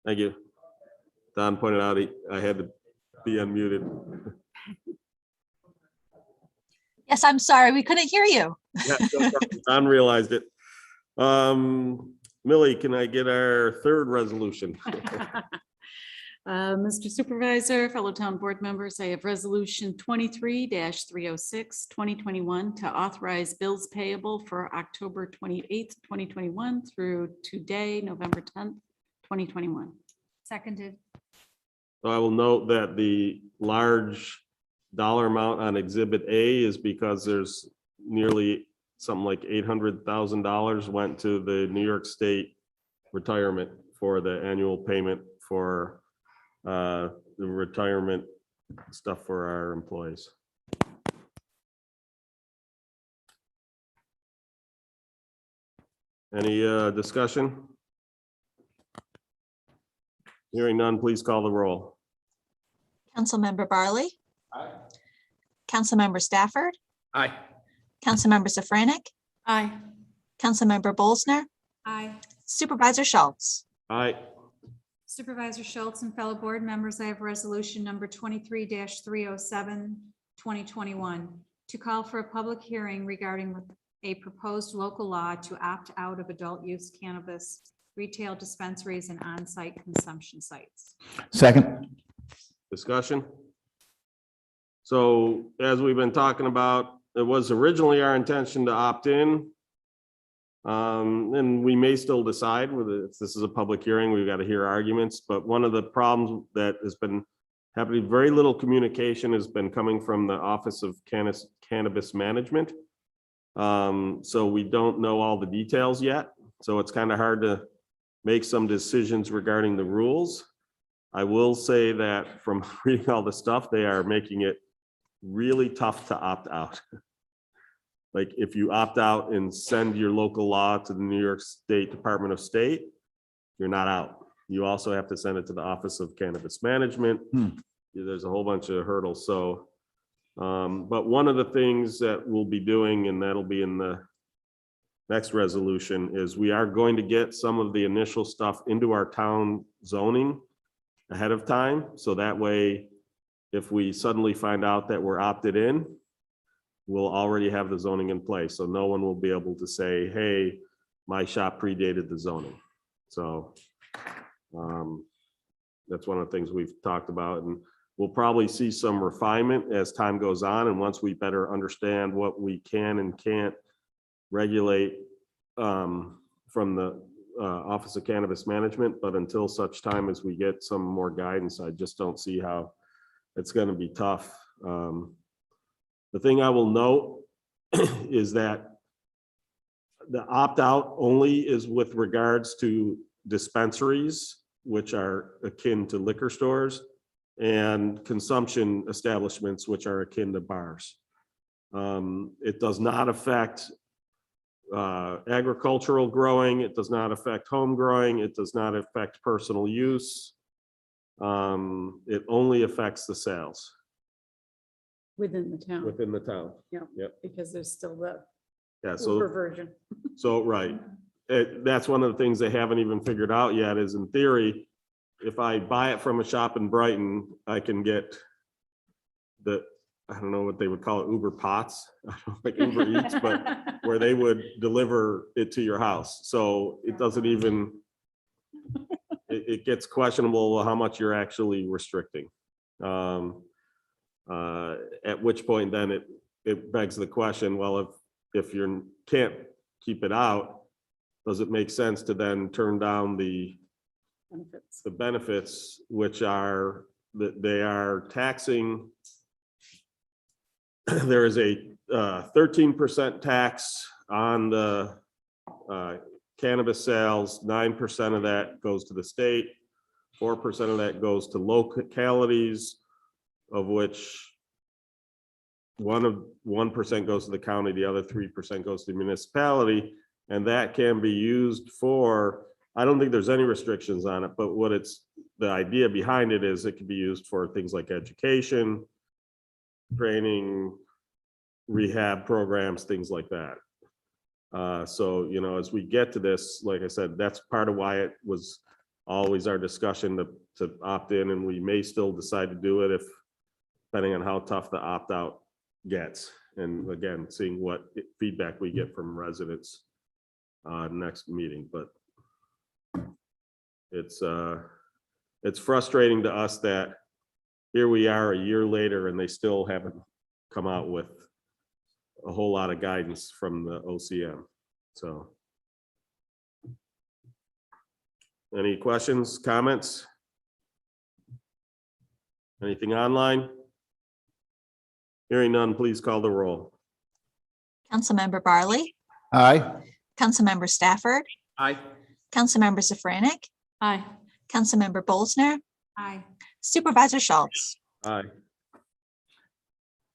Thank you. Don pointed out I had to be unmuted. Yes, I'm sorry, we couldn't hear you. Yeah, no problem. Don realized it. Millie, can I get our third resolution? Mr. Supervisor, fellow town board members, I have resolution 23-306, 2021 to authorize bills payable for October 28th, 2021 through today, November 10th, 2021. Seconded. So I will note that the large dollar amount on Exhibit A is because there's nearly something like $800,000 went to the New York State retirement for the annual payment for the retirement stuff for our employees. Any discussion? Hearing none, please call the roll. Councilmember Barley. Aye. Councilmember Stafford. Aye. Councilmember Safranik. Aye. Councilmember Bolsner. Aye. Supervisor Schultz. Aye. Supervisor Schultz and fellow board members, I have resolution number 23-307, 2021, to call for a public hearing regarding a proposed local law to opt out of adult use cannabis retail dispensaries and on-site consumption sites. Second. Discussion. So as we've been talking about, it was originally our intention to opt in. And we may still decide whether if this is a public hearing, we've got to hear arguments, but one of the problems that has been happening, very little communication has been coming from the Office of Cannabis Management. So we don't know all the details yet. So it's kind of hard to make some decisions regarding the rules. I will say that from reading all the stuff, they are making it really tough to opt out. Like if you opt out and send your local law to the New York State Department of State, you're not out. You also have to send it to the Office of Cannabis Management. There's a whole bunch of hurdles. So, but one of the things that we'll be doing, and that'll be in the next resolution, is we are going to get some of the initial stuff into our town zoning ahead of time. So that way, if we suddenly find out that we're opted in, we'll already have the zoning in place. So no one will be able to say, hey, my shop predated the zoning. So that's one of the things we've talked about, and we'll probably see some refinement as time goes on. And once we better understand what we can and can't regulate from the Office of Cannabis Management, but until such time as we get some more guidance, I just don't see how it's going to be tough. The thing I will note is that the opt-out only is with regards to dispensaries, which are akin to liquor stores, and consumption establishments, which are akin to bars. It does not affect agricultural growing. It does not affect home growing. It does not affect personal use. It only affects the sales. Within the town. Within the town. Yeah. Yep. Because there's still the Yeah, so, version. so, right. That's one of the things they haven't even figured out yet, is in theory, if I buy it from a shop in Brighton, I can get the, I don't know what they would call it, Uber Pots, I don't like Uber Eats, but where they would deliver it to your house. So it doesn't even, it gets questionable how much you're actually restricting. At which point then it begs the question, well, if you can't keep it out, does it make sense to then turn down the benefits, which are that they are taxing? There is a 13% tax on the cannabis sales. 9% of that goes to the state. 4% of that goes to localities, of which 1% goes to the county, the other 3% goes to the municipality, and that can be used for, I don't think there's any restrictions on it, but what it's, the idea behind it is it can be used for things like education, training, rehab programs, things like that. So, you know, as we get to this, like I said, that's part of why it was always our discussion to opt in, and we may still decide to do it if, depending on how tough the opt-out gets. And again, seeing what feedback we get from residents next meeting, but it's frustrating to us that here we are a year later and they still haven't come out with a whole lot of guidance from the OCM. So any questions, comments? Anything online? Hearing none, please call the roll. Councilmember Barley, Aye. Councilmember Stafford, Aye. Councilmember Safranik, Aye. Councilmember Bolsner, Aye. Supervisor Schultz. Aye.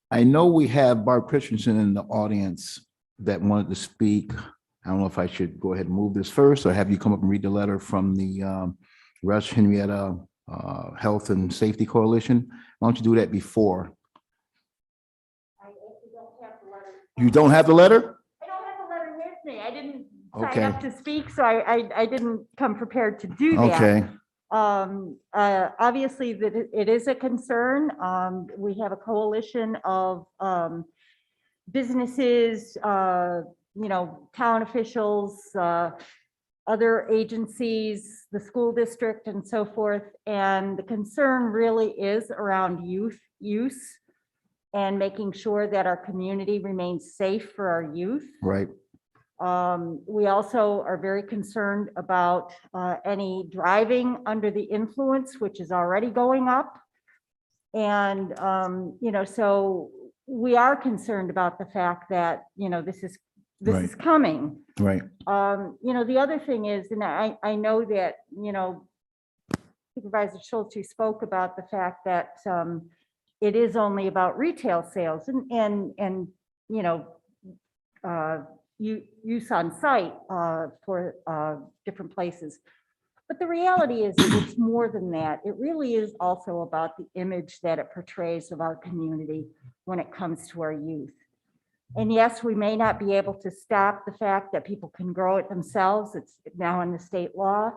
I know we have Barb Christensen in the audience that wanted to speak. I don't know if I should go ahead and move this first or have you come up and read the letter from the Rush Henrietta Health and Safety Coalition. Why don't you do that before? You don't have the letter? I don't have a letter with me. I didn't Okay. sign up to speak, so I didn't come prepared to do that. Okay. Obviously that it is a concern. We have a coalition of businesses, you know, town officials, other agencies, the school district and so forth. And the concern really is around youth use and making sure that our community remains safe for our youth. Right. We also are very concerned about any driving under the influence, which is already going up. And, you know, so we are concerned about the fact that, you know, this is Right. coming. Right. You know, the other thing is, and I know that, you know, Supervisor Schultz, you spoke about the fact that it is only about retail sales and you know, use on site for different places. But the reality is that it's more than that. It really is also about the image that it portrays of our community when it comes to our youth. And yes, we may not be able to stop the fact that people can grow it themselves. It's now in the state law.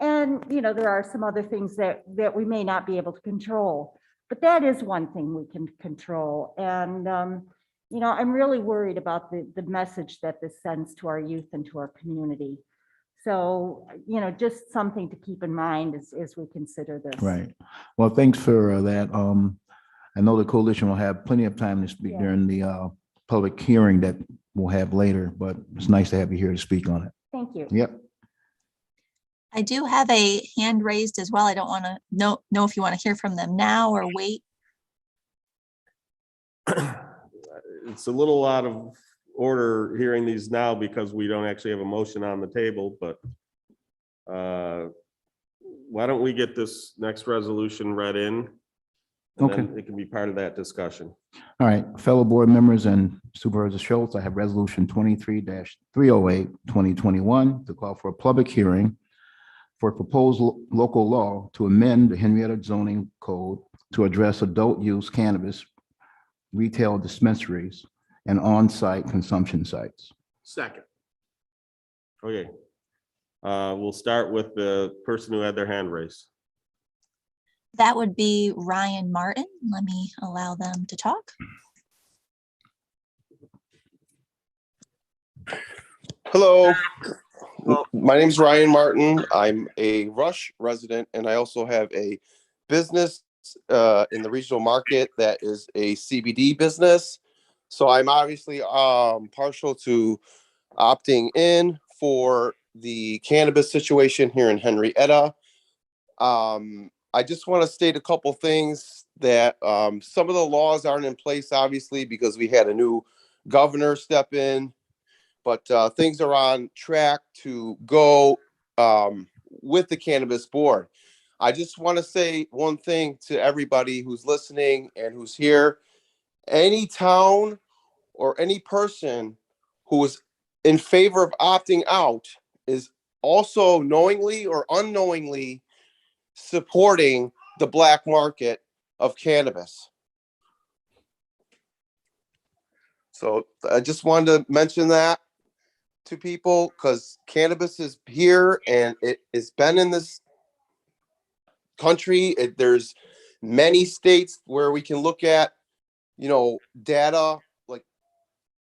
And, you know, there are some other things that we may not be able to control. But that is one thing we can control. And, you know, I'm really worried about the message that this sends to our youth and to our community. So, you know, just something to keep in mind as we consider this. Right. Well, thanks for that. I know the coalition will have plenty of time to speak during the public hearing that we'll have later, but it's nice to have you here to speak on it. Thank you. Yep. I do have a hand raised as well. I don't want to know if you want to hear from them now or wait. It's a little out of order hearing these now because we don't actually have a motion on the table, but why don't we get this next resolution read in? And then it can be part of that discussion. All right, fellow board members and Supervisor Schultz, I have resolution 23-308, 2021 to call for a public hearing for a proposed local law to amend the Henrietta zoning code to address adult use cannabis retail dispensaries and on-site consumption sites. Second. Okay. We'll start with the person who had their hand raised. That would be Ryan Martin. Let me allow them to talk. Hello, my name is Ryan Martin. I'm a Rush resident and I also have a business in the regional market that is a CBD business. So I'm obviously partial to opting in for the cannabis situation here in Henrietta. I just want to state a couple things that some of the laws aren't in place, obviously, because we had a new governor step in, but things are on track to go with the cannabis board. I just want to say one thing to everybody who's listening and who's here. Any town or any person who is in favor of opting out is also knowingly or unknowingly supporting the black market of cannabis. So I just wanted to mention that. to people because cannabis is here and it's been in this country. There's many states where we can look at, data like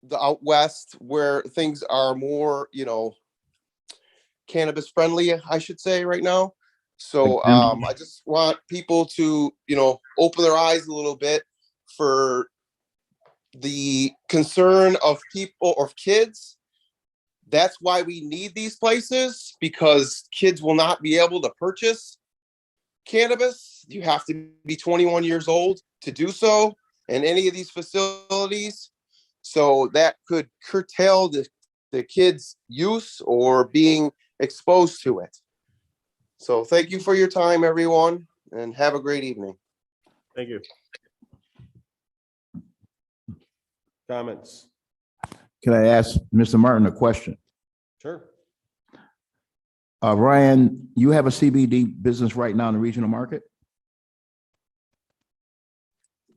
the out west where things are more, cannabis friendly, I should say right now. So I just want people to, open their eyes a little bit for the concern of people or kids. That's why we need these places, because kids will not be able to purchase cannabis. You have to be 21 years old to do so in any of these facilities. So that could curtail the kids' use or being exposed to it. So thank you for your time, everyone, and have a great evening. Thank you. Comments? Can I ask Mr. Martin a question? Sure. Ryan, you have a CBD business right now in the regional market?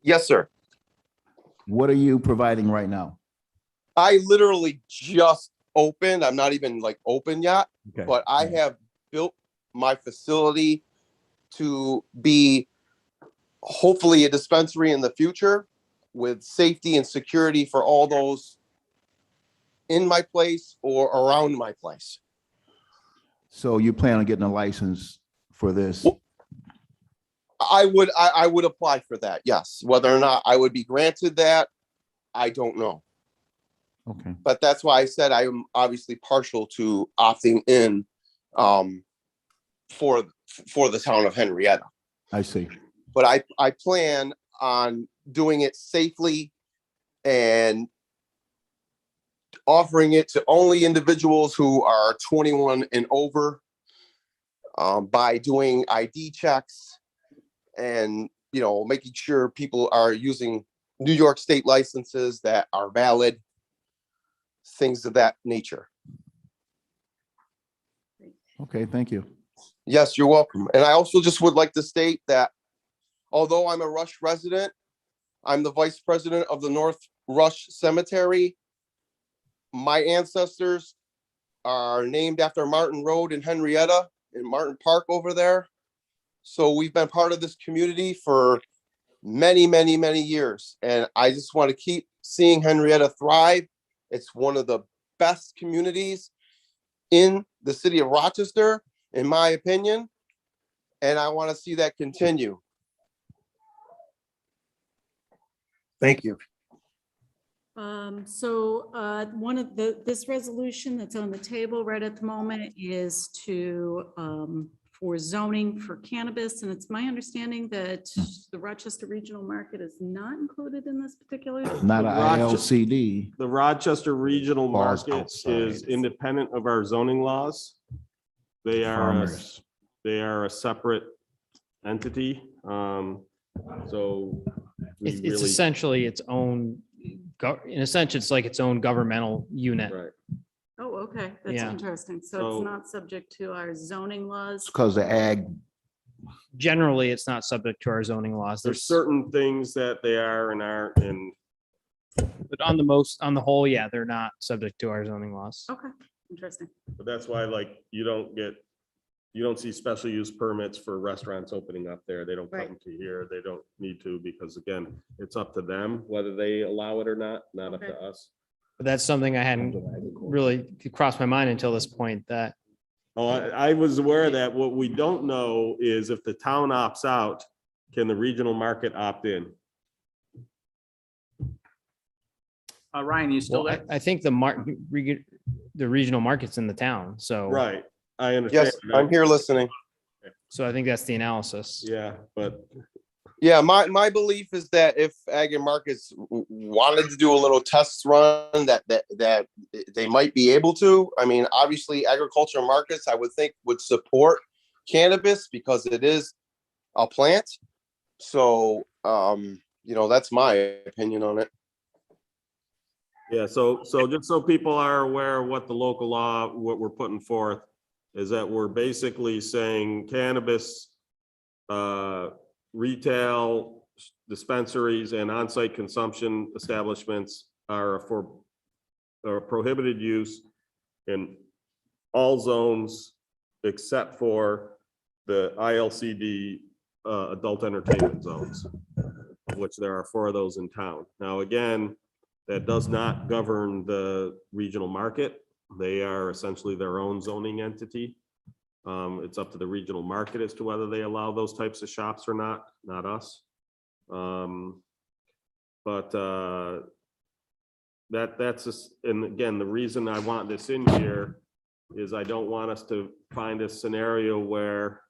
Yes, sir. What are you providing right now? I literally just opened. I'm not even like open yet, Okay. but I have built my facility to be hopefully a dispensary in the future with safety and security for all those in my place or around my place. So you plan on getting a license for this? I would apply for that. Yes. Whether or not I would be granted that, I don't know. Okay. But that's why I said I am obviously partial to opting in for the town of Henrietta. I see. But I plan on doing it safely and offering it to only individuals who are 21 and over, by doing ID checks and, making sure people are using New York State licenses that are valid, things of that nature. Okay, thank you. Yes, you're welcome. And I also just would like to state that although I'm a Rush resident, I'm the vice president of the North Rush Cemetery. My ancestors are named after Martin Road in Henrietta, in Martin Park over there. So we've been part of this community for many, many, many years. And I just want to keep seeing Henrietta thrive. It's one of the best communities in the city of Rochester, in my opinion. And I want to see that continue. Thank you. One of this resolution that's on the table right at the moment is for zoning for cannabis. And it's my understanding that the Rochester Regional Market is not included in this particular. Not The a Rochester- ILCD. The Rochester Regional Falls Market outside. is independent of our zoning laws. They are, Farmers. they are a separate entity. So we It's really, essentially its own, in a sense, it's like its own governmental unit. right. Oh, okay. That's Yeah. interesting. So So- it's not subject to our zoning laws. Because the ag, Generally, it's not subject to our zoning laws. There's certain things that they are and aren't, and But on the whole, yeah, they're not subject to our zoning laws. Okay, interesting. but that's why like you don't see special use permits for restaurants opening up there. They don't Right. come to here. They don't need to, because again, it's up to them whether they allow it or not up Okay. to us. But that's something I hadn't really crossed my mind until this point, that Oh, I was aware of that. What we don't know is if the town opts out, can the regional market opt in? Ryan, you still well, there? I think the regional market's in the town, so. Right, I understand. Yes, I'm here listening. So I think that's the analysis. Yeah, but Yeah, my belief is that if Ag and Markets wanted to do a little test run, that they might be able to. I mean, obviously, agricultural markets, I would think, would support cannabis because it is a plant. So, that's my opinion on it. yeah, so just so people are aware of what the local law, what we're putting forth is that we're basically saying cannabis, retail dispensaries and on-site consumption establishments are for prohibited use in all zones except for the ILCD adult entertainment zones, of which there are 4 of those in town. Now, again, that does not govern the regional market. They are essentially their own zoning entity. It's up to the regional market as to whether they allow those types of shops or not us. That's just, and again, the reason I want this in here is I don't want us to find a scenario where,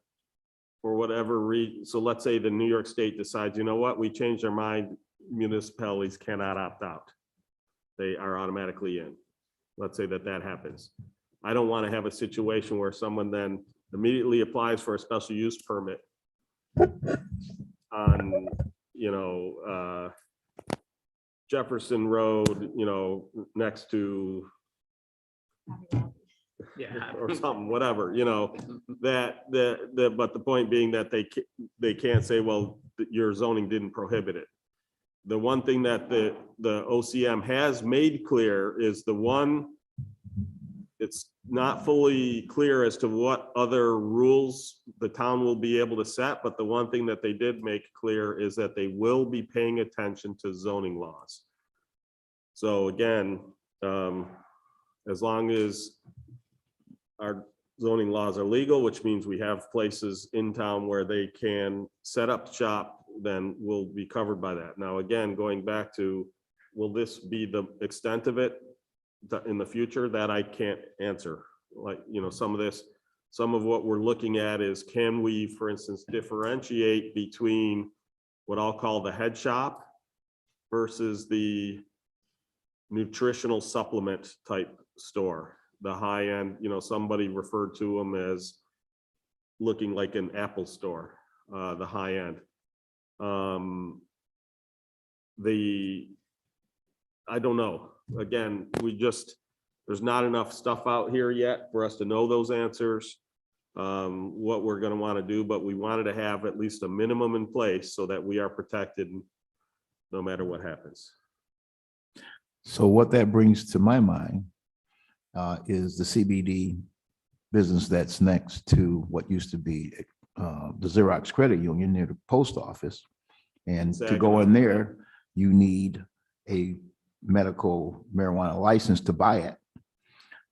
for whatever reason, so let's say the New York State decides, you know what, we changed our mind, municipalities cannot opt out. They are automatically in. Let's say that happens. I don't want to have a situation where someone then immediately applies for a special use permit on, Jefferson Road, next to Yeah. or something, whatever, but the point being that they can't say, well, your zoning didn't prohibit it. The one thing that the OCM has made clear is it's not fully clear as to what other rules the town will be able to set, but the one thing that they did make clear is that they will be paying attention to zoning laws. So again, as long as our zoning laws are legal, which means we have places in town where they can set up shop, then we'll be covered by that. Now, again, going back to, will this be the extent of it in the future? That I can't answer. Like, some of what we're looking at is, can we, for instance, differentiate between what I'll call the head shop versus the nutritional supplement type store, the high end, somebody referred to them as looking like an Apple store, the high end. I don't know. Again, there's not enough stuff out here yet for us to know those answers, what we're going to want to do, but we wanted to have at least a minimum in place so that we are protected no matter what happens. So what that brings to my mind is the CBD business that's next to what used to be the Xerox Credit Union near the post office. And to go in there, you need a medical marijuana license to buy it.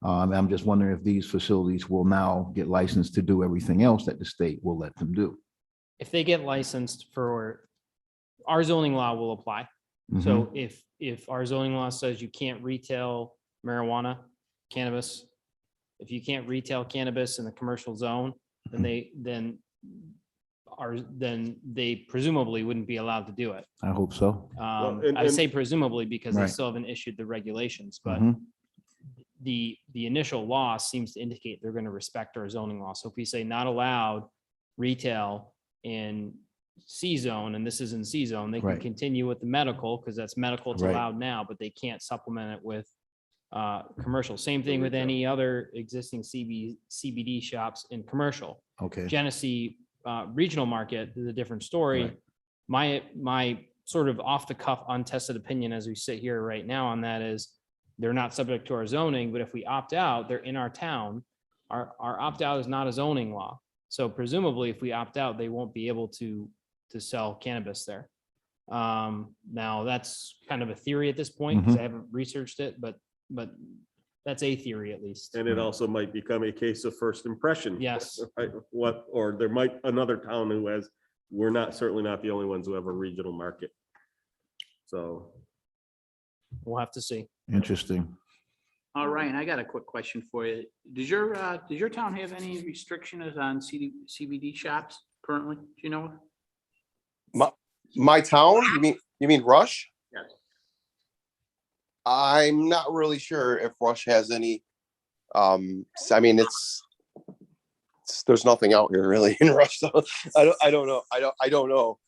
I'm just wondering if these facilities will now get licensed to do everything else that the state will let them do. If they get licensed for, our zoning law will apply. So if our zoning law says you can't retail marijuana, cannabis, if you can't retail cannabis in the commercial zone, then they presumably wouldn't be allowed to do it. I hope so. I say presumably because they Right. still haven't issued the regulations, but Mhm. the initial law seems to indicate they're going to respect our zoning law. So if we say not allowed retail in C zone, and this is in C zone, they can Right. continue with the medical because that's medical, it's Right. allowed now, but they can't supplement it with commercial. Same thing with any other existing CBD shops in commercial. Okay. Genesee regional market is a different story. My sort of off the cuff untested opinion as we sit here right now on that is they're not subject to our zoning, but if we opt out, they're in our town. Our opt out is not a zoning law. So presumably if we opt out, they won't be able to sell cannabis there. Now that's kind of a theory at this point because I haven't researched it, but that's a theory at least. And it also might become a case of first impression. Yes. Right? Or there might another town who has, we're certainly not the only ones who have a regional market. So we'll have to see. Interesting. All right, and I got a quick question for you. Does your town have any restrictions on CBD shops currently? Do you know? My town, you mean Rush? Yes. I'm not really sure if Rush has any. There's nothing out here really in Rush, so I don't know. I don't know.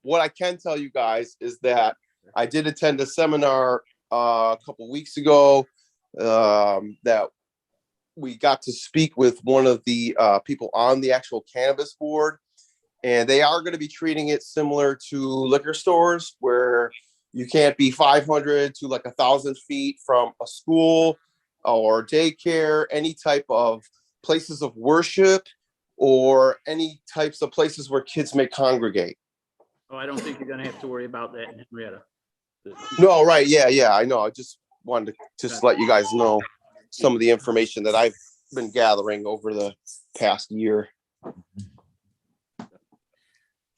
What I can tell you guys is that I did attend a seminar a couple weeks ago that we got to speak with one of the people on the actual cannabis board, and they are going to be treating it similar to liquor stores where you can't be 500 to like 1,000 feet from a school. or daycare, any type of places of worship, or any types of places where kids may congregate? Oh, I don't think you're gonna have to worry about that in Henrietta. No, right, yeah, I know. I just wanted to just let you guys know some of the information that I've been gathering over the past year.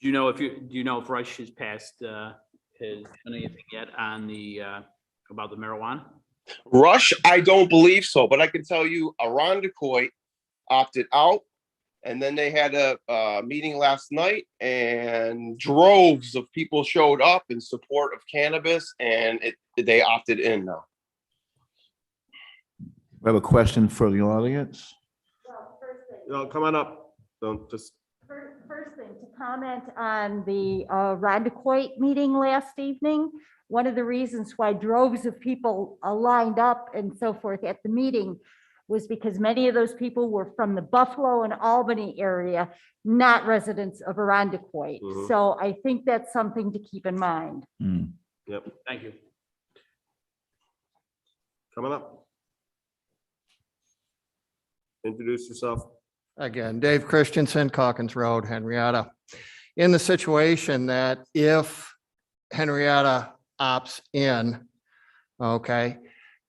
Do you know if Rush has passed, has done anything yet on the, about the marijuana? Rush, I don't believe so, but I can tell you Arundecoit opted out. And then they had a meeting last night and droves of people showed up in support of cannabis, and they opted in now. We have a question for the audience. Well, first thing, No, come on up. Don't just, first thing, to comment on the Rondecoit meeting last evening. One of the reasons why droves of people lined up and so forth at the meeting was because many of those people were from the Buffalo and Albany area, not residents of Arundecoit. Mhm. So I think that's something to keep in mind. yep, Thank you. coming up. Introduce yourself. Again, Dave Christensen, Calkins Road, Henrietta. In the situation that if Henrietta opts in, okay,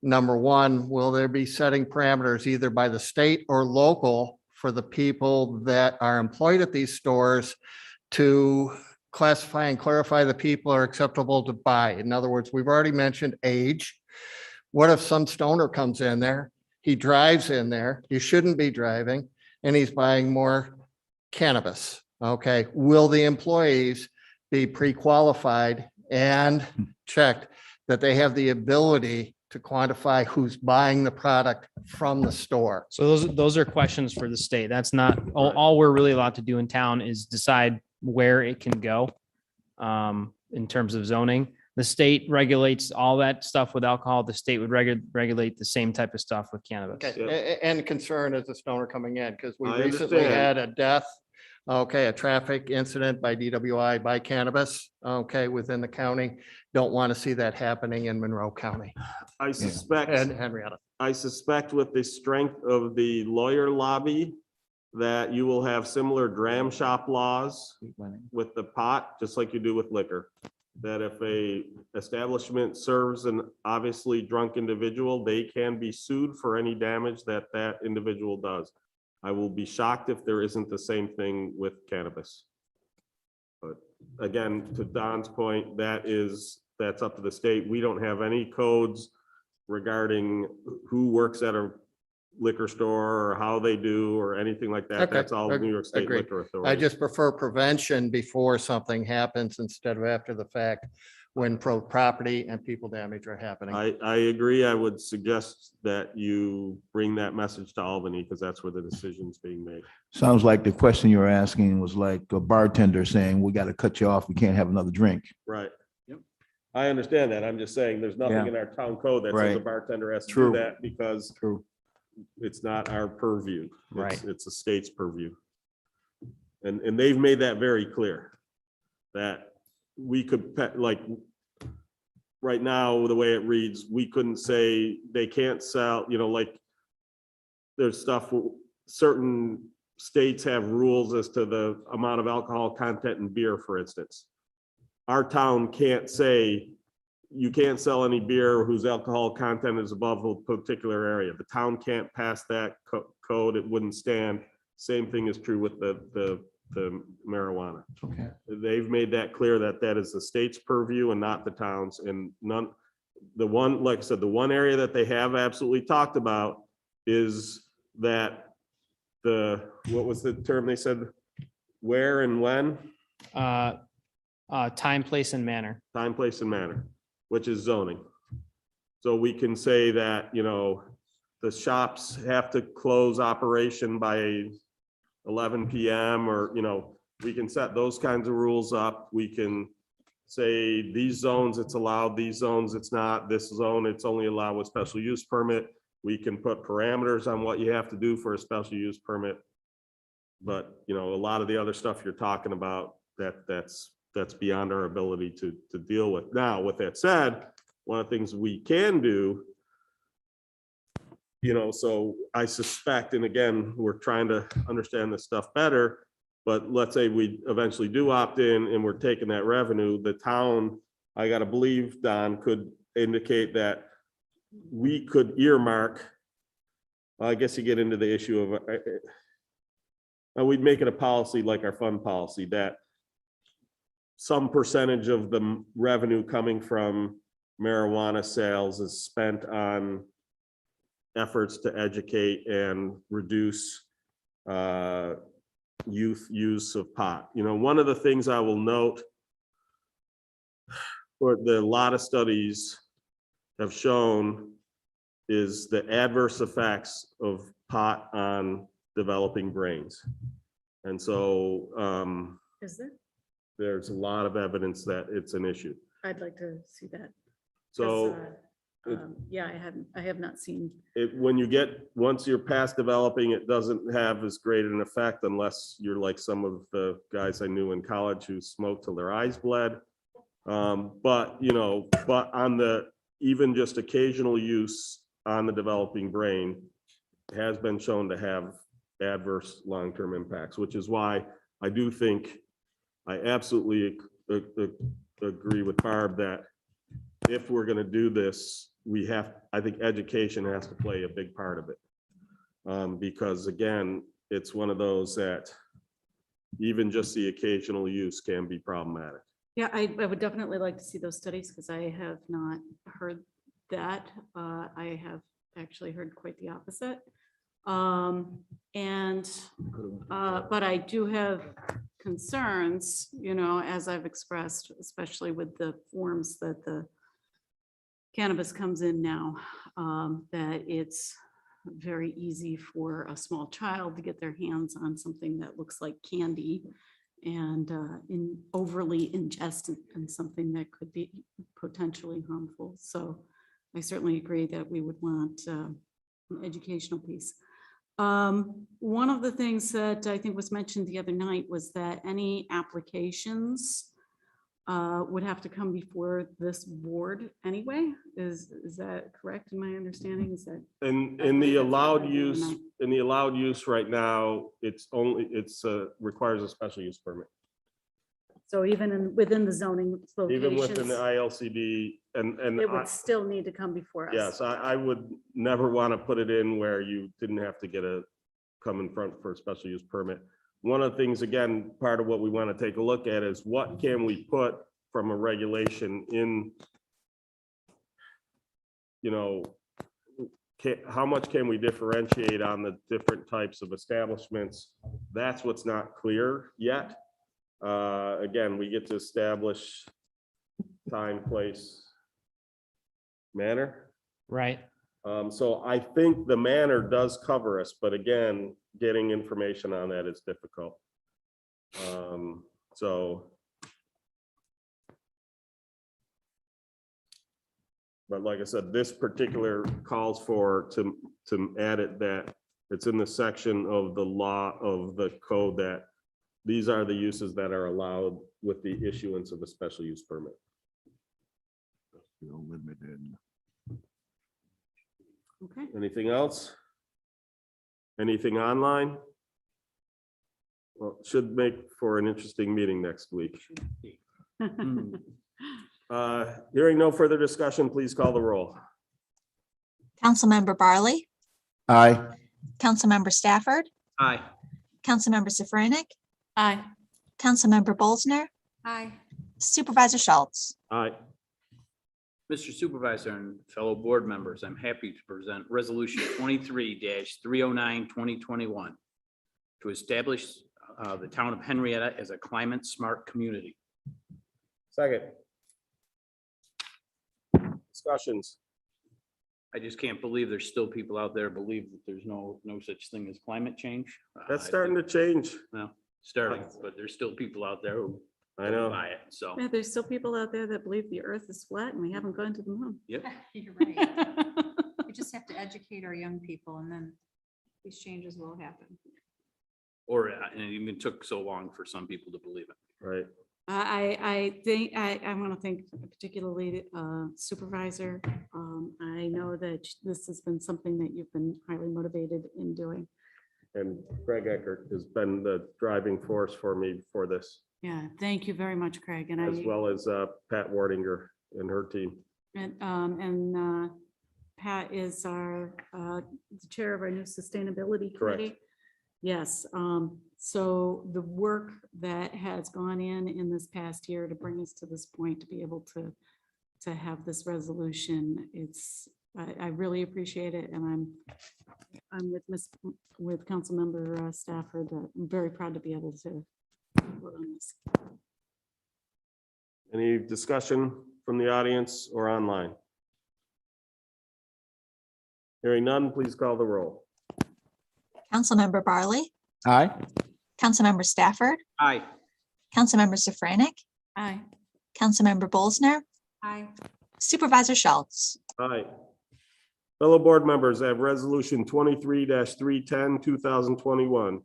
number one, will there be setting parameters either by the state or local for the people that are employed at these stores to classify and clarify the people are acceptable to buy? In other words, we've already mentioned age. What if some stoner comes in there? He drives in there, you shouldn't be driving, and he's buying more cannabis. Okay, will the employees be pre-qualified and checked that they have the ability to quantify who's buying the product from the store? So those are questions for the state. That's not, all we're really allowed to do in town is decide where it can go in terms of zoning. The state regulates all that stuff with alcohol. The state would regulate the same type of stuff with cannabis. Okay, and concern as a stoner coming in, because we I recently understand. had a death, okay, a traffic incident by DWI by cannabis, okay, within the county. Don't want to see that happening in Monroe County I suspect. and Henrietta. I suspect with the strength of the lawyer lobby that you will have similar dram shop laws with the pot, just like you do with liquor. That if a establishment serves an obviously drunk individual, they can be sued for any damage that that individual does. I will be shocked if there isn't the same thing with cannabis. But again, to Don's point, that's up to the state. We don't have any codes regarding who works at a liquor store or how they do or anything like that. Okay, That's all New York State agreed. Liquor I Authority. just prefer prevention before something happens instead of after the fact, when property and people damage are happening. I agree. I would suggest that you bring that message to Albany because that's where the decision's being made. Sounds like the question you're asking was like a bartender saying, we got to cut you off. We can't have another drink. Right. Yep. I understand that. I'm just saying there's nothing Yeah. in our town code that says a Right. bartender has to True. do that because True. it's not our purview. Right. It's a state's purview. And they've made that very clear that we could like right now, the way it reads, we couldn't say they can't sell, like there's stuff, certain states have rules as to the amount of alcohol content in beer, for instance. Our town can't say you can't sell any beer whose alcohol content is above a particular area. The town can't pass that code. It wouldn't stand. Same thing is true with the marijuana. Okay. They've made that clear that that is the state's purview and not the town's, and like I said, the one area that they have absolutely talked about is that what was the term they said? Where and when? Time, place, and manner. Time, place, and manner, which is zoning. So we can say that, the shops have to close operation by 11 PM or, we can set those kinds of rules up. We can say these zones it's allowed, these zones it's not, this zone it's only allowed with special use permit. We can put parameters on what you have to do for a special use permit. But, a lot of the other stuff you're talking about, that's beyond our ability to deal with. Now, with that said, one of the things we can do You know, so I suspect, and again, we're trying to understand this stuff better, but let's say we eventually do opt in and we're taking that revenue, the town, I gotta believe, Don, could indicate that we could earmark, I guess you get into the issue of, we'd make it a policy like our fund policy, that some percentage of the revenue coming from marijuana sales is spent on efforts to educate and reduce youth use of pot. You know, one of the things I will note, or a lot of studies have shown, is the adverse effects of pot on developing brains. And so Is there? there's a lot of evidence that it's an issue. I'd like to see that. So Yeah, I have not seen. when you get, once you're past developing, it doesn't have as great an effect unless you're like some of the guys I knew in college who smoked till their eyes bled. But, you know, but on the, even just occasional use on the developing brain has been shown to have adverse long-term impacts, which is why I do think, I absolutely agree with Barb that if we're going to do this, we have, I think education has to play a big part of it. Because again, it's one of those that even just the occasional use can be problematic. Yeah, I would definitely like to see those studies because I have not heard that. I have actually heard quite the opposite. But I do have concerns, you know, as I've expressed, especially with the forms that the cannabis comes in now, that it's very easy for a small child to get their hands on something that looks like candy and overly ingest and something that could be potentially harmful. So I certainly agree that we would want an educational piece. One of the things that I think was mentioned the other night was that any applications would have to come before this board anyway. Is that correct in my understanding? Is that? And in the allowed use right now, it's only, requires a special use permit. So even within the zoning Even within the locations, ILCD and it would still need to come before us. yes, I would never want to put it in where you didn't have to come in front for a special use permit. One of the things, again, part of what we want to take a look at is what can we put from a regulation in, you know, how much can we differentiate on the different types of establishments? That's what's not clear yet. Again, we get to establish time, place, manner. Right. So I think the manner does cover us, but again, getting information on that is difficult. But like I said, this particular calls for to add it that it's in the section of the law of the code that these are the uses that are allowed with the issuance of a special use permit. Okay. Anything else? Anything online? Well, it should make for an interesting meeting next week. Hearing no further discussion, please call the roll. Councilmember Barley, Aye. Councilmember Stafford, Aye. Councilmember Safranik, Aye. Councilmember Bolzner, Aye. Supervisor Schultz. Aye. Mr. Supervisor and fellow board members, I'm happy to present Resolution 23-309, 2021 to establish the town of Henrietta as a climate smart community. Second. Discussions. I just can't believe there's still people out there believe that there's no such thing as climate change. That's starting to change. Well, starting, but there's still people out there who I know. buy it. So, Yeah, there's still people out there that believe the earth is flat and we haven't gone to the moon. yep. You're right. We just have to educate our young people and then these changes will happen. Or and it even took so long for some people to believe it. Right. I think, I want to thank particularly Supervisor. I know that this has been something that you've been highly motivated in doing. And Greg Eckert has been the driving force for me for this, Yeah, thank you very much, Craig. And as well as Pat Wardinger and her team. Pat is our the chair of our new sustainability Correct. committee. Yes, so the work that has gone in this past year to bring us to this point, to be able to have this resolution, I really appreciate it, and I'm with Councilmember Stafford. I'm very proud to be able to vote on this. Any discussion from the audience or online? Hearing none, please call the roll. Councilmember Barley, Aye. Councilmember Stafford, Aye. Councilmember Safranik, Aye. Councilmember Bolsner, Aye. Supervisor Schultz. Aye. Fellow board members, I have resolution 23-310, 2021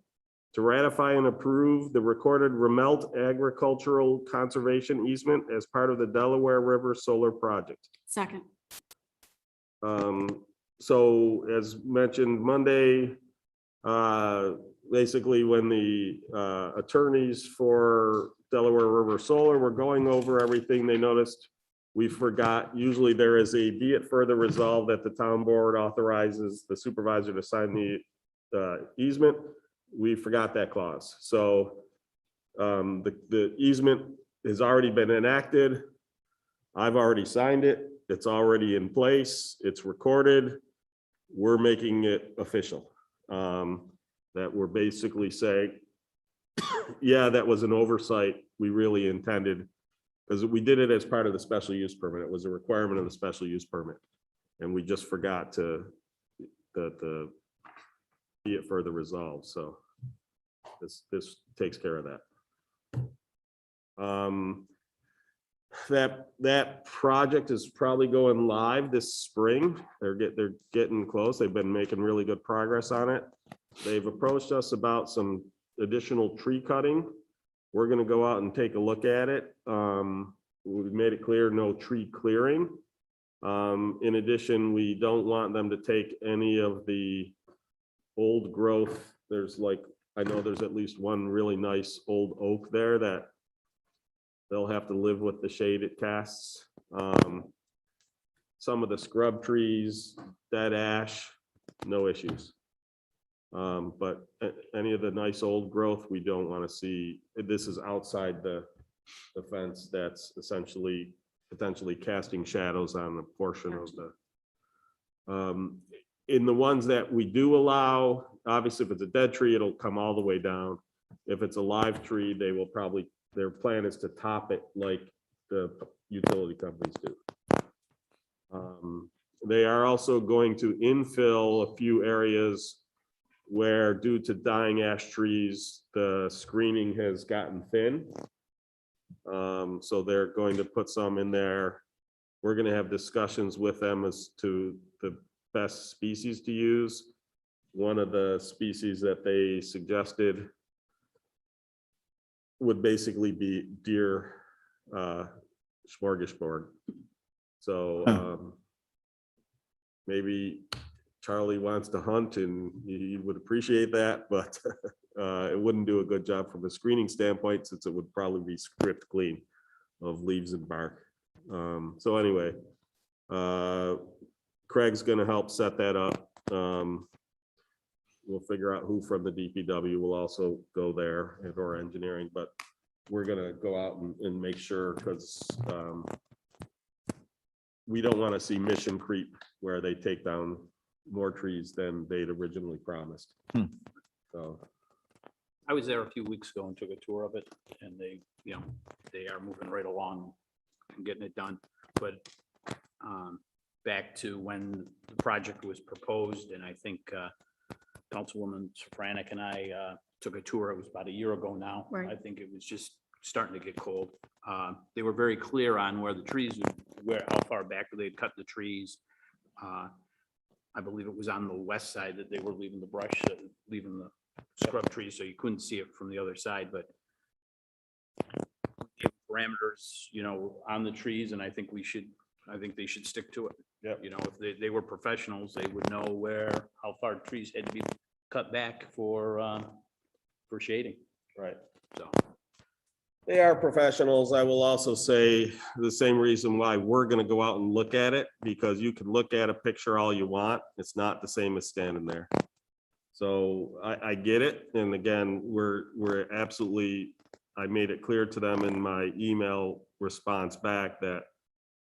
to ratify and approve the recorded Remelt agricultural conservation easement as part of the Delaware River Solar Project. Second. So as mentioned Monday, basically when the attorneys for Delaware River Solar were going over everything, they noticed we forgot, usually there is a be it further resolved that the town board authorizes the supervisor to sign the easement. We forgot that clause. So the easement has already been enacted. I've already signed it. It's already in place. It's recorded. We're making it official. That we're basically saying, yeah, that was an oversight. We really intended, because we did it as part of the special use permit. It was a requirement of the special use permit. And we just forgot to, the be it further resolved. So this takes care of that. That project is probably going live this spring. They're getting close. They've been making really good progress on it. They've approached us about some additional tree cutting. We're gonna go out and take a look at it. We've made it clear, no tree clearing. In addition, we don't want them to take any of the old growth. There's I know there's at least one really nice old oak there that they'll have to live with the shade it casts. Some of the scrub trees, dead ash, no issues. But any of the nice old growth, we don't want to see. This is outside the fence that's essentially potentially casting shadows on a portion of the. In the ones that we do allow, obviously if it's a dead tree, it'll come all the way down. If it's a live tree, they will probably, their plan is to top it like the utility companies do. They are also going to infill a few areas where, due to dying ash trees, the screening has gotten thin. So they're going to put some in there. We're going to have discussions with them as to the best species to use. One of the species that they suggested would basically be deer smorgasbord. So maybe Charlie wants to hunt and he would appreciate that, but it wouldn't do a good job from a screening standpoint, since it would probably be stripped clean of leaves and bark. So anyway, Craig's going to help set that up. We'll figure out who from the DPW will also go there, and or engineering, but we're going to go out and make sure, because we don't want to see mission creep where they take down more trees than they'd originally promised. So I was there a few weeks ago and took a tour of it, and they are moving right along and getting it done. But back to when the project was proposed, and I think Councilwoman Safranik and I took a tour. It was about a year ago now. Right. I think it was just starting to get cold. They were very clear on where the trees, how far back they'd cut the trees. I believe it was on the west side that they were leaving the brush, leaving the scrub trees, so you couldn't see it from the other side. But parameters, on the trees, and I think they should stick to it. Yep. If they were professionals, they would know how far trees had to be cut back for shading. Right. So, They are professionals. I will also say the same reason why we're gonna go out and look at it, because you can look at a picture all you want. It's not the same as standing there. So I get it. And again, we're absolutely, I made it clear to them in my email response back that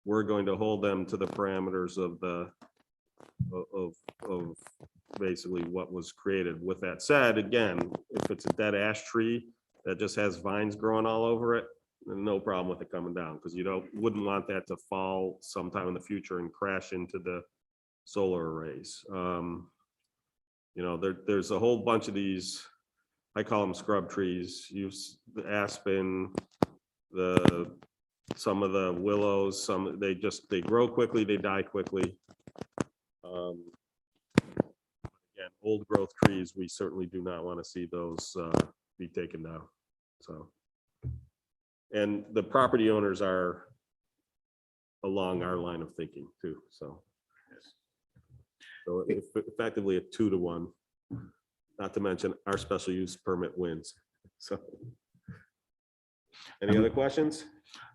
we're going to hold them to the parameters of basically what was created. With that said, again, if it's a dead ash tree that just has vines growing all over it, then no problem with it coming down, because you wouldn't want that to fall sometime in the future and crash into the solar arrays. There's a whole bunch of these, I call them scrub trees. The aspen, some of the willows, they grow quickly, they die quickly. Again, old growth trees, we certainly do not want to see those be taken down. So, and the property owners are along our line of thinking too. So effectively a 2-to-1, not to mention our special use permit wins. So, any other questions?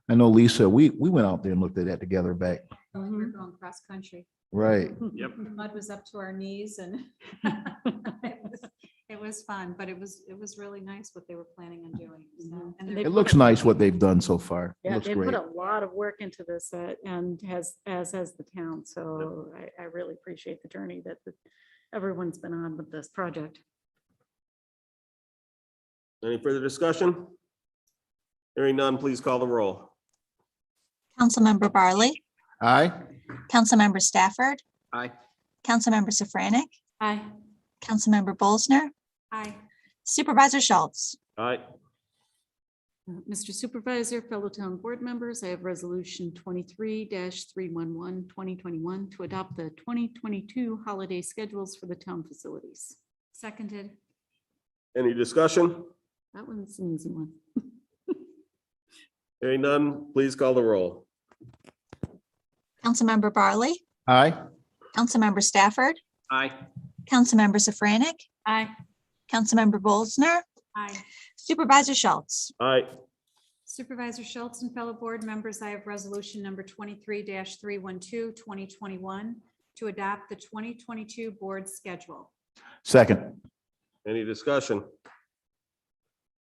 I know, Lisa, we went out there and looked at that together back. Oh, we were going cross country. Right. Yep. The mud was up to our knees and it was fun, but it was really nice what they were planning on doing. So, and It looks nice what they've done so far. It Yeah, looks they great. put a lot of work into this and as has the town. So I really appreciate the journey that everyone's been on with this project. Any further discussion? Hearing none, please call the roll. Councilmember Barley, Aye. Councilmember Stafford, aye. Councilmember Safranek, Aye. Councilmember Bolsner, Hi, Supervisor Schultz. All right, Mr. Supervisor, fellow town board members, I have resolution 23-311, 2021 to adopt the 2022 holiday schedules for the town facilities. seconded. any discussion? That one's an easy one. Hearing none, please call the roll. Councilmember Barley, Aye. Councilmember Stafford, Aye. Councilmember Safranek, Aye. Councilmember Bolsner, Aye. Supervisor Schultz. All right, Supervisor Schultz and fellow board members, I have resolution number 23-312, 2021 to adopt the 2022 board schedule. Second. any discussion?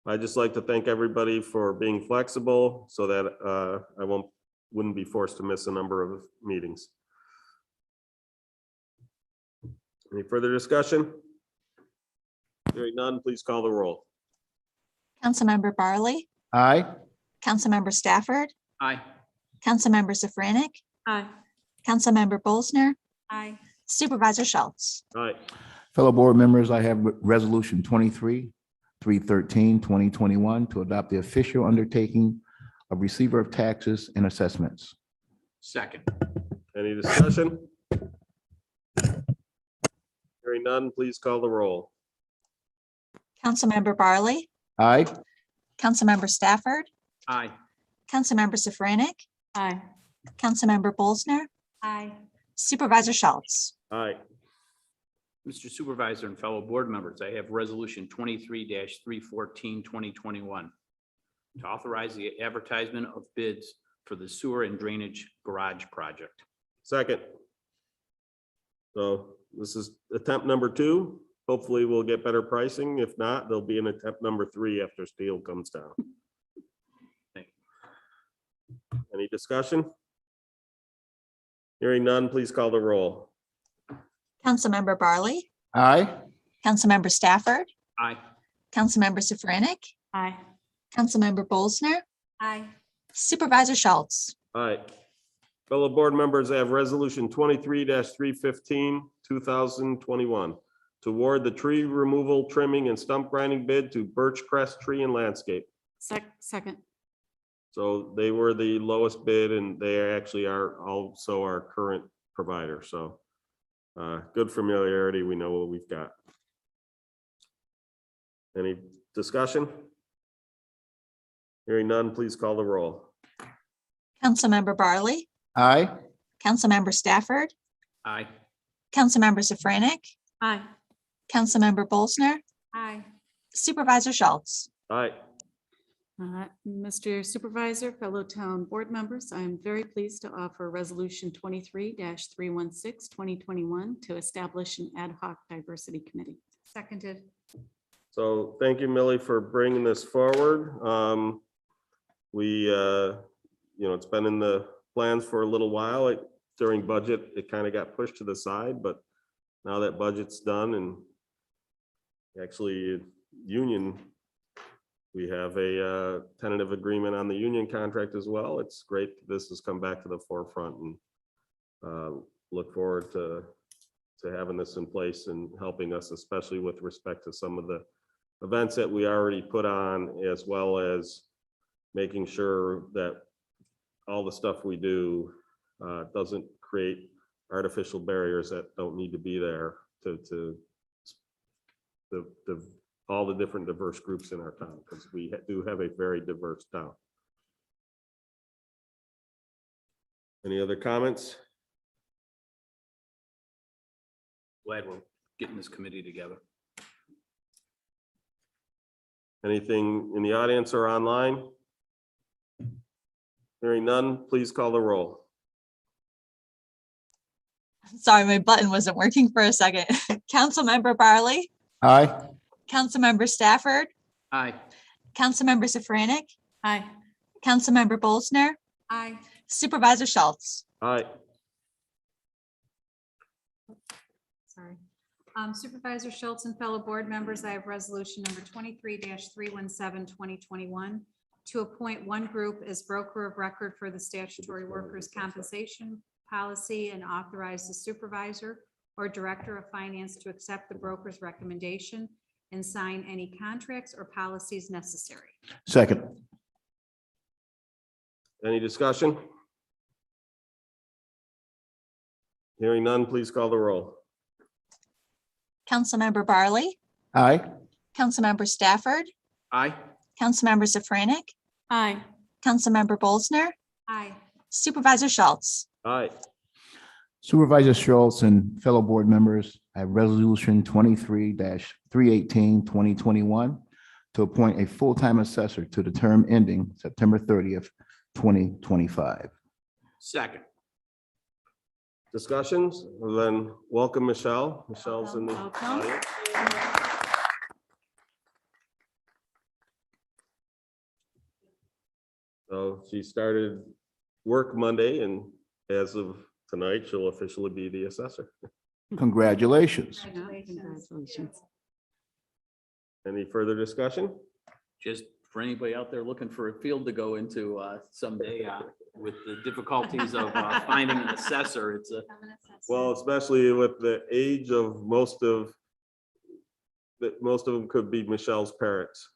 I'd just like to thank everybody for being flexible so that I wouldn't be forced to miss a number of meetings. Any further discussion? Hearing none, please call the roll. Councilmember Barley, Aye. Councilmember Stafford, Aye. Councilmember Safranek, Aye. Councilmember Bolsner, Aye. Supervisor Schultz. All right, Fellow board members, I have resolution 23-313, 2021 to adopt the official undertaking of receiver of taxes and assessments. Second. any discussion? Hearing none, please call the roll. Councilmember Barley, Aye. Councilmember Stafford, Aye. Councilmember Safranek, Aye. Councilmember Bolsner, Aye. Supervisor Schultz. All right, Mr. Supervisor and fellow board members, I have resolution 23-314, 2021 to authorize the advertisement of bids for the sewer and drainage garage project. second. So this is attempt number 2. Hopefully we'll get better pricing. If not, there'll be an attempt number 3 after steel comes down. Thank Any discussion? Hearing none, please call the roll. Councilmember Barley, Aye. Councilmember Stafford, Aye. Councilmember Safranek, Aye. Councilmember Bolsner, Aye. Supervisor Schultz. All right. Fellow board members, I have resolution 23-315, 2021 to award the tree removal, trimming and stump grinding bid to Birch Crest Tree and Landscape. Second. So they were the lowest bid and they actually are also our current provider. So good familiarity. We know what we've got. Any discussion? Hearing none, please call the roll. Councilmember Barley, Aye. Councilmember Stafford, Aye. Councilmember Safranik, Aye. Councilmember Bolsner, Aye. Supervisor Schultz. Aye. Mr. Supervisor, fellow town board members, I am very pleased to offer Resolution 23-316, 2021 to establish an ad hoc diversity committee. Seconded. So thank you, Millie, for bringing this forward. It's been in the plans for a little while. During budget, it kind of got pushed to the side, but now that budget's done and actually union, we have a tentative agreement on the union contract as well. It's great this has come back to the forefront, and look forward to having this in place and helping us, especially with respect to some of the events that we already put on, as well as making sure that all the stuff we do doesn't create artificial barriers that don't need to be there to all the different diverse groups in our town, because we do have a very diverse town. Any other comments? Glad we're getting this committee together. Anything in the audience or online? Hearing none, please call the roll. Sorry, my button wasn't working for a second. Councilmember Barley, Aye. Councilmember Stafford, Aye. Councilmember Safranik, Aye. Councilmember Bolsner, Aye. Supervisor Schultz. Aye. Sorry. Supervisor Schultz and fellow board members, I have resolution number 23-317, 2021 to appoint one group as broker of record for the statutory workers' compensation policy and authorize the supervisor or director of finance to accept the broker's recommendation and sign any contracts or policies necessary. Second. Any discussion? Hearing none, please call the roll. Councilmember Barley, Aye. Councilmember Stafford, Aye. Councilmember Safranik, Aye. Councilmember Bolsner, Aye. Supervisor Schultz. Aye. Supervisor Schultz and fellow board members, I have resolution 23-318, 2021 to appoint a full-time assessor to the term ending September 30th, 2025. Second. Discussions? Well, then welcome Michelle. Michelle's in the Welcome. audience. So she started work Monday, and as of tonight, she'll officially be the assessor. Congratulations. Congratulations. Any further discussion? Just for anybody out there looking for a field to go into someday with the difficulties of finding an assessor, it's a Well, especially with the age of most of them could be Michelle's parents.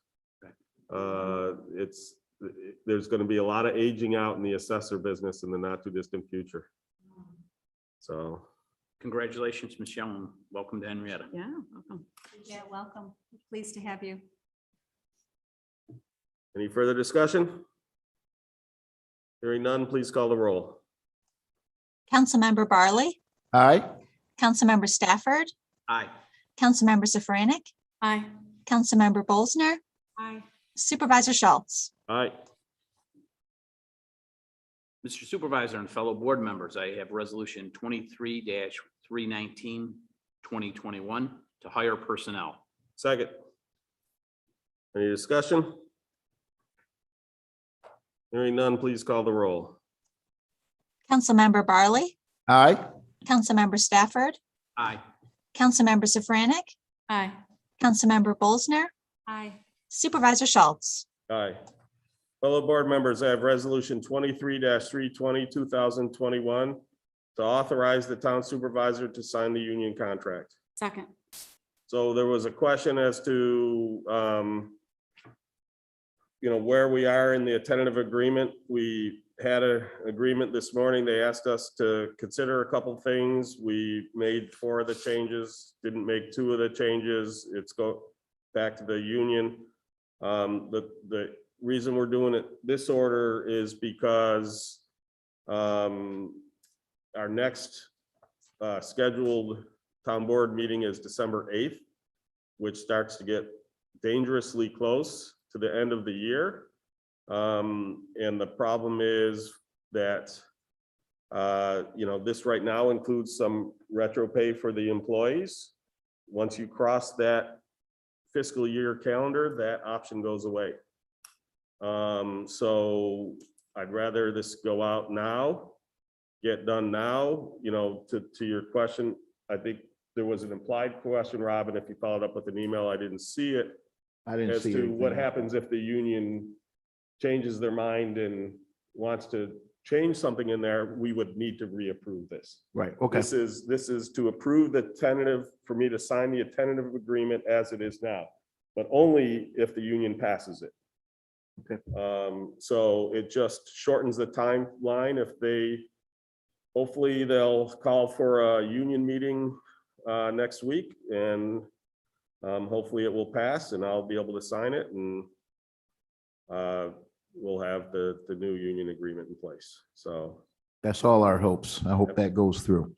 There's going to be a lot of aging out in the assessor business in the not too distant future. So congratulations, Michelle, and welcome to Henrietta. Yeah, welcome. Yeah, welcome. Pleased to have you. any further discussion? Hearing none, please call the roll. Councilmember Barley, Aye. Councilmember Stafford, Aye. Councilmember Safranik, Aye. Councilmember Bolsner, Aye. Supervisor Schultz. Aye. Mr. Supervisor and fellow board members, I have resolution 23-319, 2021 to hire personnel. Second. Any discussion? Hearing none, please call the roll. Councilmember Barley, Aye. Councilmember Stafford, Aye. Councilmember Safranik, Aye. Councilmember Bolsner, Aye. Supervisor Schultz. Aye. Fellow board members, I have resolution 23-320, 2021 to authorize the town supervisor to sign the union contract. Second. So there was a question as to, where we are in the tentative agreement. We had an agreement this morning. They asked us to consider a couple things. We made 4 of the changes, didn't make 2 of the changes. It's go back to the union. The reason we're doing it this order is because our next scheduled town board meeting is December 8th, which starts to get dangerously close to the end of the year. And the problem is that, this right now includes some retro pay for the employees. Once you cross that fiscal year calendar, that option goes away. So I'd rather this go out now, get done now. To your question, I think there was an implied question, Robin, if you followed up with an email, I didn't see it. I didn't As see to what anything. happens if the union changes their mind and wants to change something in there, we would need to reapprove this. Right, okay. This is to approve the tentative, for me to sign the tentative agreement as it is now, but only if the union passes it. Okay. So it just shortens the timeline. Hopefully they'll call for a union meeting next week, and hopefully it will pass and I'll be able to sign it, and we'll have the new union agreement in place. So That's all our hopes. I hope that goes through.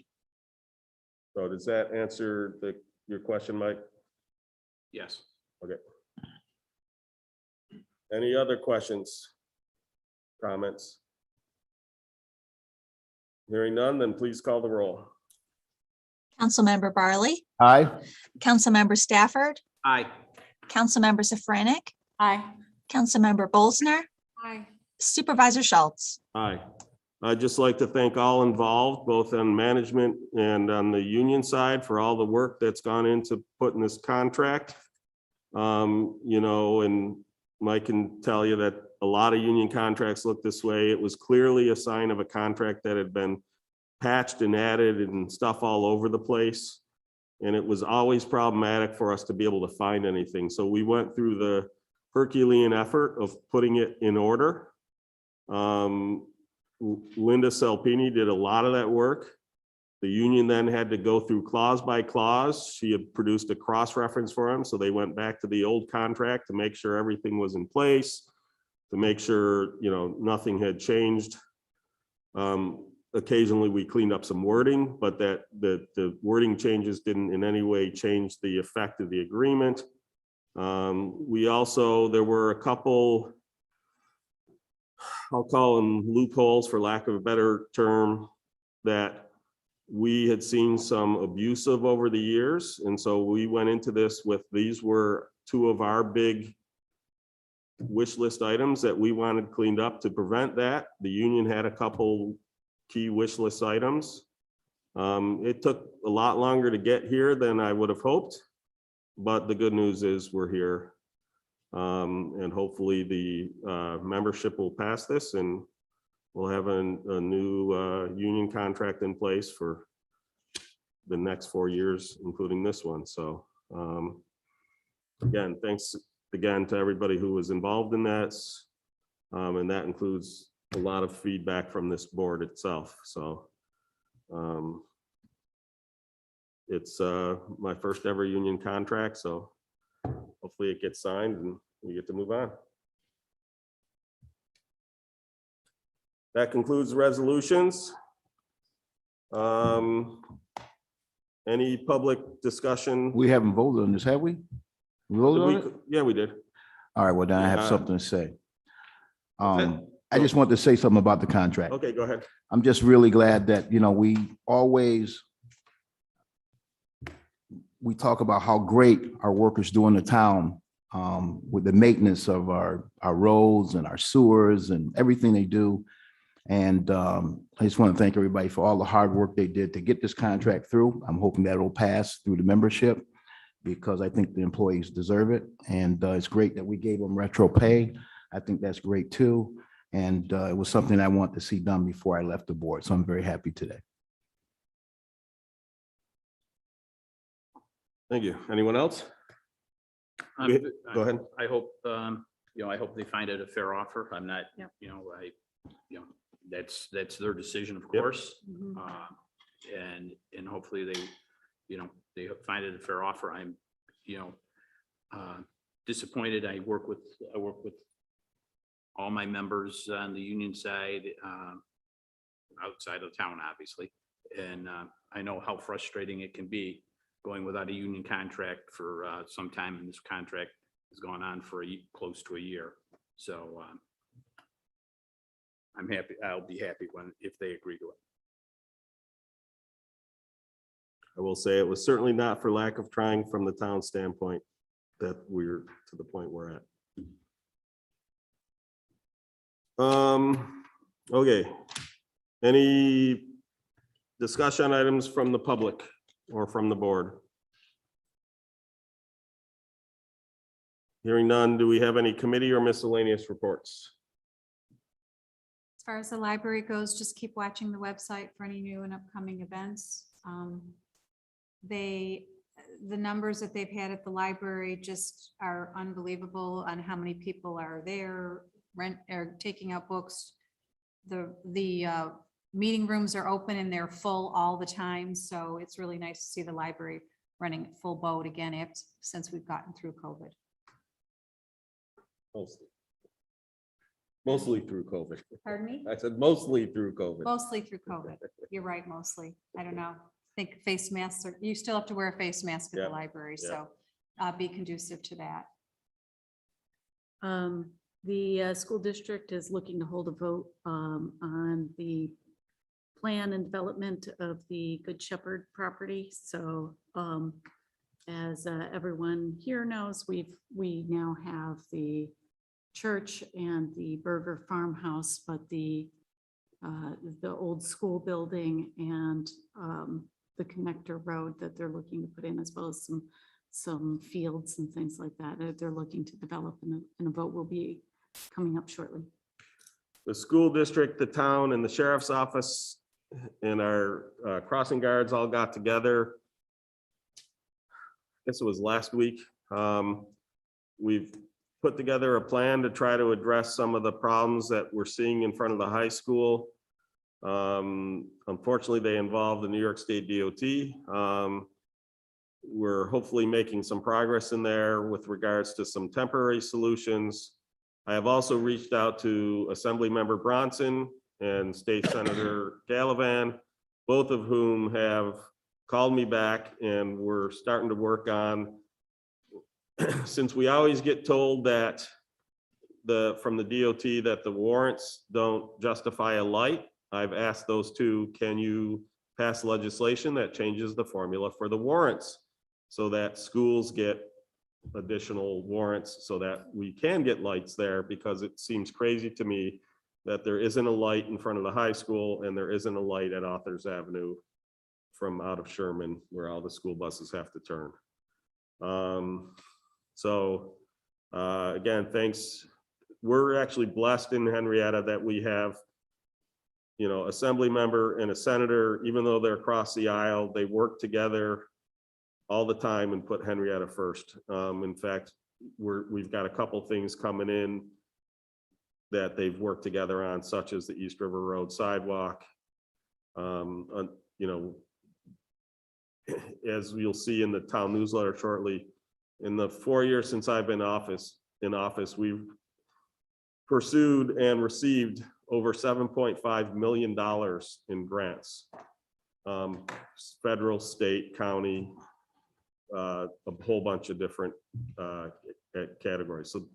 So does that answer your question, Mike? Yes. Okay. Any other questions? Comments? Hearing none, then please call the roll. Councilmember Barley, Aye. Councilmember Stafford, Aye. Councilmember Safranik, Aye. Councilmember Bolsner, Aye. Supervisor Schultz. Aye. I'd just like to thank all involved, both on management and on the union side, for all the work that's gone into putting this contract. And Mike can tell you that a lot of union contracts look this way. It was clearly a sign of a contract that had been patched and added and stuff all over the place. And it was always problematic for us to be able to find anything. So we went through the Herculean effort of putting it in order. Linda Salpini did a lot of that work. The union then had to go through clause by clause. She had produced a cross-reference for them. So they went back to the old contract to make sure everything was in place, to make sure, nothing had changed. Occasionally we cleaned up some wording, but that the wording changes didn't in any way change the effect of the agreement. There were a couple, I'll call them loopholes for lack of a better term, that we had seen some abuse of over the years. And so we went into this with, these were two of our big wish list items that we wanted cleaned up to prevent that. The union had a couple key wish list items. It took a lot longer to get here than I would have hoped, but the good news is we're here. And hopefully the membership will pass this and we'll have a new union contract in place for the next 4 years, including this one. So again, thanks again to everybody who was involved in that. And that includes a lot of feedback from this board itself. So it's my first ever union contract. So hopefully it gets signed and we get to move on. That concludes the resolutions. Any public discussion? We haven't voted on this, have we? We voted on it? Yeah, we did. All right, well, then I have Yeah. something to say. I just want to say something about the contract. Okay, go ahead. I'm just really glad that, we talk about how great our workers do in the town with the maintenance of our roads and our sewers and everything they do. And I just want to thank everybody for all the hard work they did to get this contract through. I'm hoping that it'll pass through the membership because I think the employees deserve it. And it's great that we gave them retro pay. I think that's great too. And it was something I want to see done before I left the board. So I'm very happy today. Thank you. Anyone else? Go ahead. I hope, I hope they find it a fair offer. I'm not, that's their decision, of course. And hopefully they find it a fair offer. I'm, disappointed. I work with all my members on the union side, outside of town, obviously. And I know how frustrating it can be going without a union contract for some time, and this contract has gone on for close to a year. So I'm happy. I'll be happy if they agree to it. I will say it was certainly not for lack of trying from the town standpoint that we're to the point we're at. Okay. Any discussion items from the public or from the board? Hearing none, do we have any committee or miscellaneous reports? As far as the library goes, just keep watching the website for any new and upcoming events. The numbers that they've had at the library just are unbelievable on how many people are there, taking out books. The meeting rooms are open and they're full all the time. So it's really nice to see the library running at full boat again since we've gotten through COVID. Mostly through COVID. Pardon me? I said mostly through COVID. Mostly through COVID. You're right, mostly. I don't know. I think face masks you still have to wear a face mask at Yeah. the library, Yeah. so be conducive to that. The school district is looking to hold a vote on the plan and development of the Good Shepherd property. So as everyone here knows, we now have the church and the Burger Farmhouse, but the old school building and the connector road that they're looking to put in, as well as some fields and things like that they're looking to develop, and a vote will be coming up shortly. The school district, the town, and the sheriff's office and our crossing guards all got together. I guess it was last week. We've put together a plan to try to address some of the problems that we're seeing in front of the high school. Unfortunately, they involve the New York State DOT. We're hopefully making some progress in there with regards to some temporary solutions. I have also reached out to Assemblymember Bronson and State Senator Gallivan, both of whom have called me back, and we're starting to work on, since we always get told that from the DOT that the warrants don't justify a light, I've asked those two, can you pass legislation that changes the formula for the warrants so that schools get additional warrants so that we can get lights there? Because it seems crazy to me that there isn't a light in front of the high school and there isn't a light at Authors Avenue from out of Sherman where all the school buses have to turn. Again, thanks. We're actually blessed in Henrietta that we have, assembly member and a senator. Even though they're across the aisle, they work together all the time and put Henrietta first. In fact, we've got a couple things coming in that they've worked together on, such as the East River Road sidewalk. As you'll see in the town newsletter shortly, in the 4 years since I've been in office, we've pursued and received over $7.5 million in grants, federal, state, county, a whole bunch of different categories. So,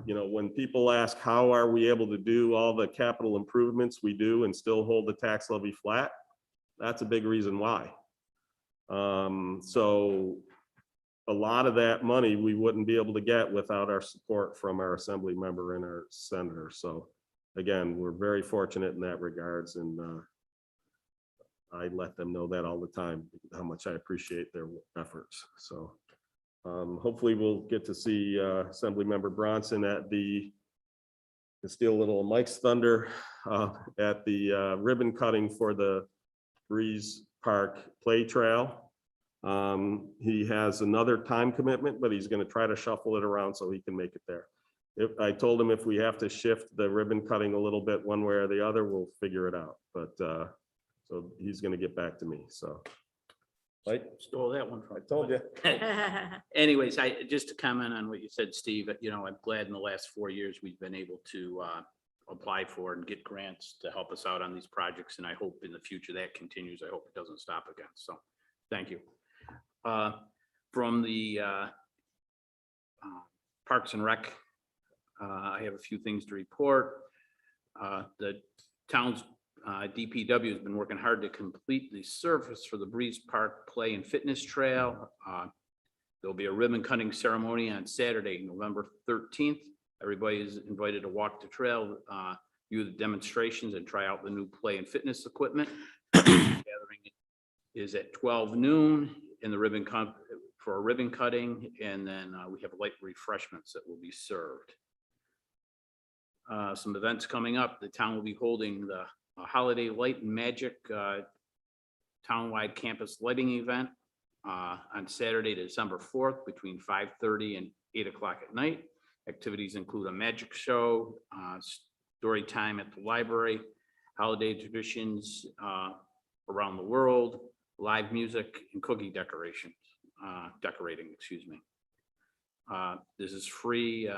when people ask, how are we able to do all the capital improvements we do and still hold the tax levy flat? That's a big reason why. So a lot of that money we wouldn't be able to get without our support from our assembly member and our senator. So again, we're very fortunate in that regards, and I let them know that all the time, how much I appreciate their efforts. So hopefully we'll get to see Assembly Member Bronson at to steal a little Mike's thunder, at the ribbon cutting for the Breeze Park Play Trail. He has another time commitment, but he's going to try to shuffle it around so he can make it there. I told him if we have to shift the ribbon cutting a little bit one way or the other, we'll figure it out. But so he's going to get back to me. So Stole that one from. I told you. Anyways, just to comment on what you said, Steve, I'm glad in the last 4 years, we've been able to apply for and get grants to help us out on these projects. And I hope in the future that continues. I hope it doesn't stop again. So thank you. From the Parks and Rec, I have a few things to report. The town's DPW has been working hard to complete the surface for the Breeze Park Play and Fitness Trail. There'll be a ribbon cutting ceremony on Saturday, November 13th. Everybody is invited to walk the trail, view the demonstrations, and try out the new play and fitness equipment. Gathering is at 12 noon in the for a ribbon cutting, and then we have light refreshments that will be served. Some events coming up. The town will be holding the Holiday Light and Magic townwide campus lighting event on Saturday, December 4th, between 5:30 and 8 o'clock at night. Activities include a magic show, story time at the library, holiday traditions around the world, live music, and cookie decorating. Excuse me. This is free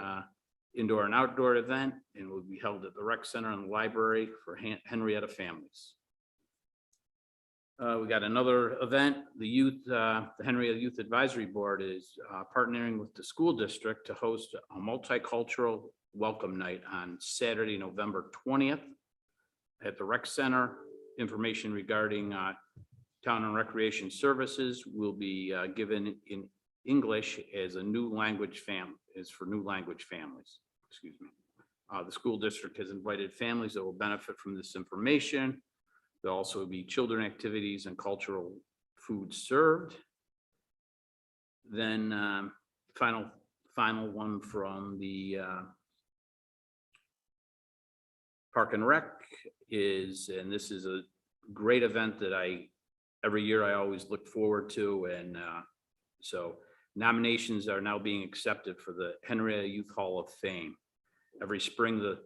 indoor and outdoor event, and will be held at the rec center and the library for Henrietta families. We got another event. The Henrietta Youth Advisory Board is partnering with the school district to host a multicultural welcome night on Saturday, November 20th at the rec center. Information regarding town and recreation services will be given in English as a new language for new language families. Excuse me. The school district has invited families that will benefit from this information. There'll also be children activities and cultural food served. Then final one from the Park and Rec is, and this is a great event that every year I always look forward to. And so nominations are now being accepted for the Henrietta Youth Hall of Fame. Every spring, the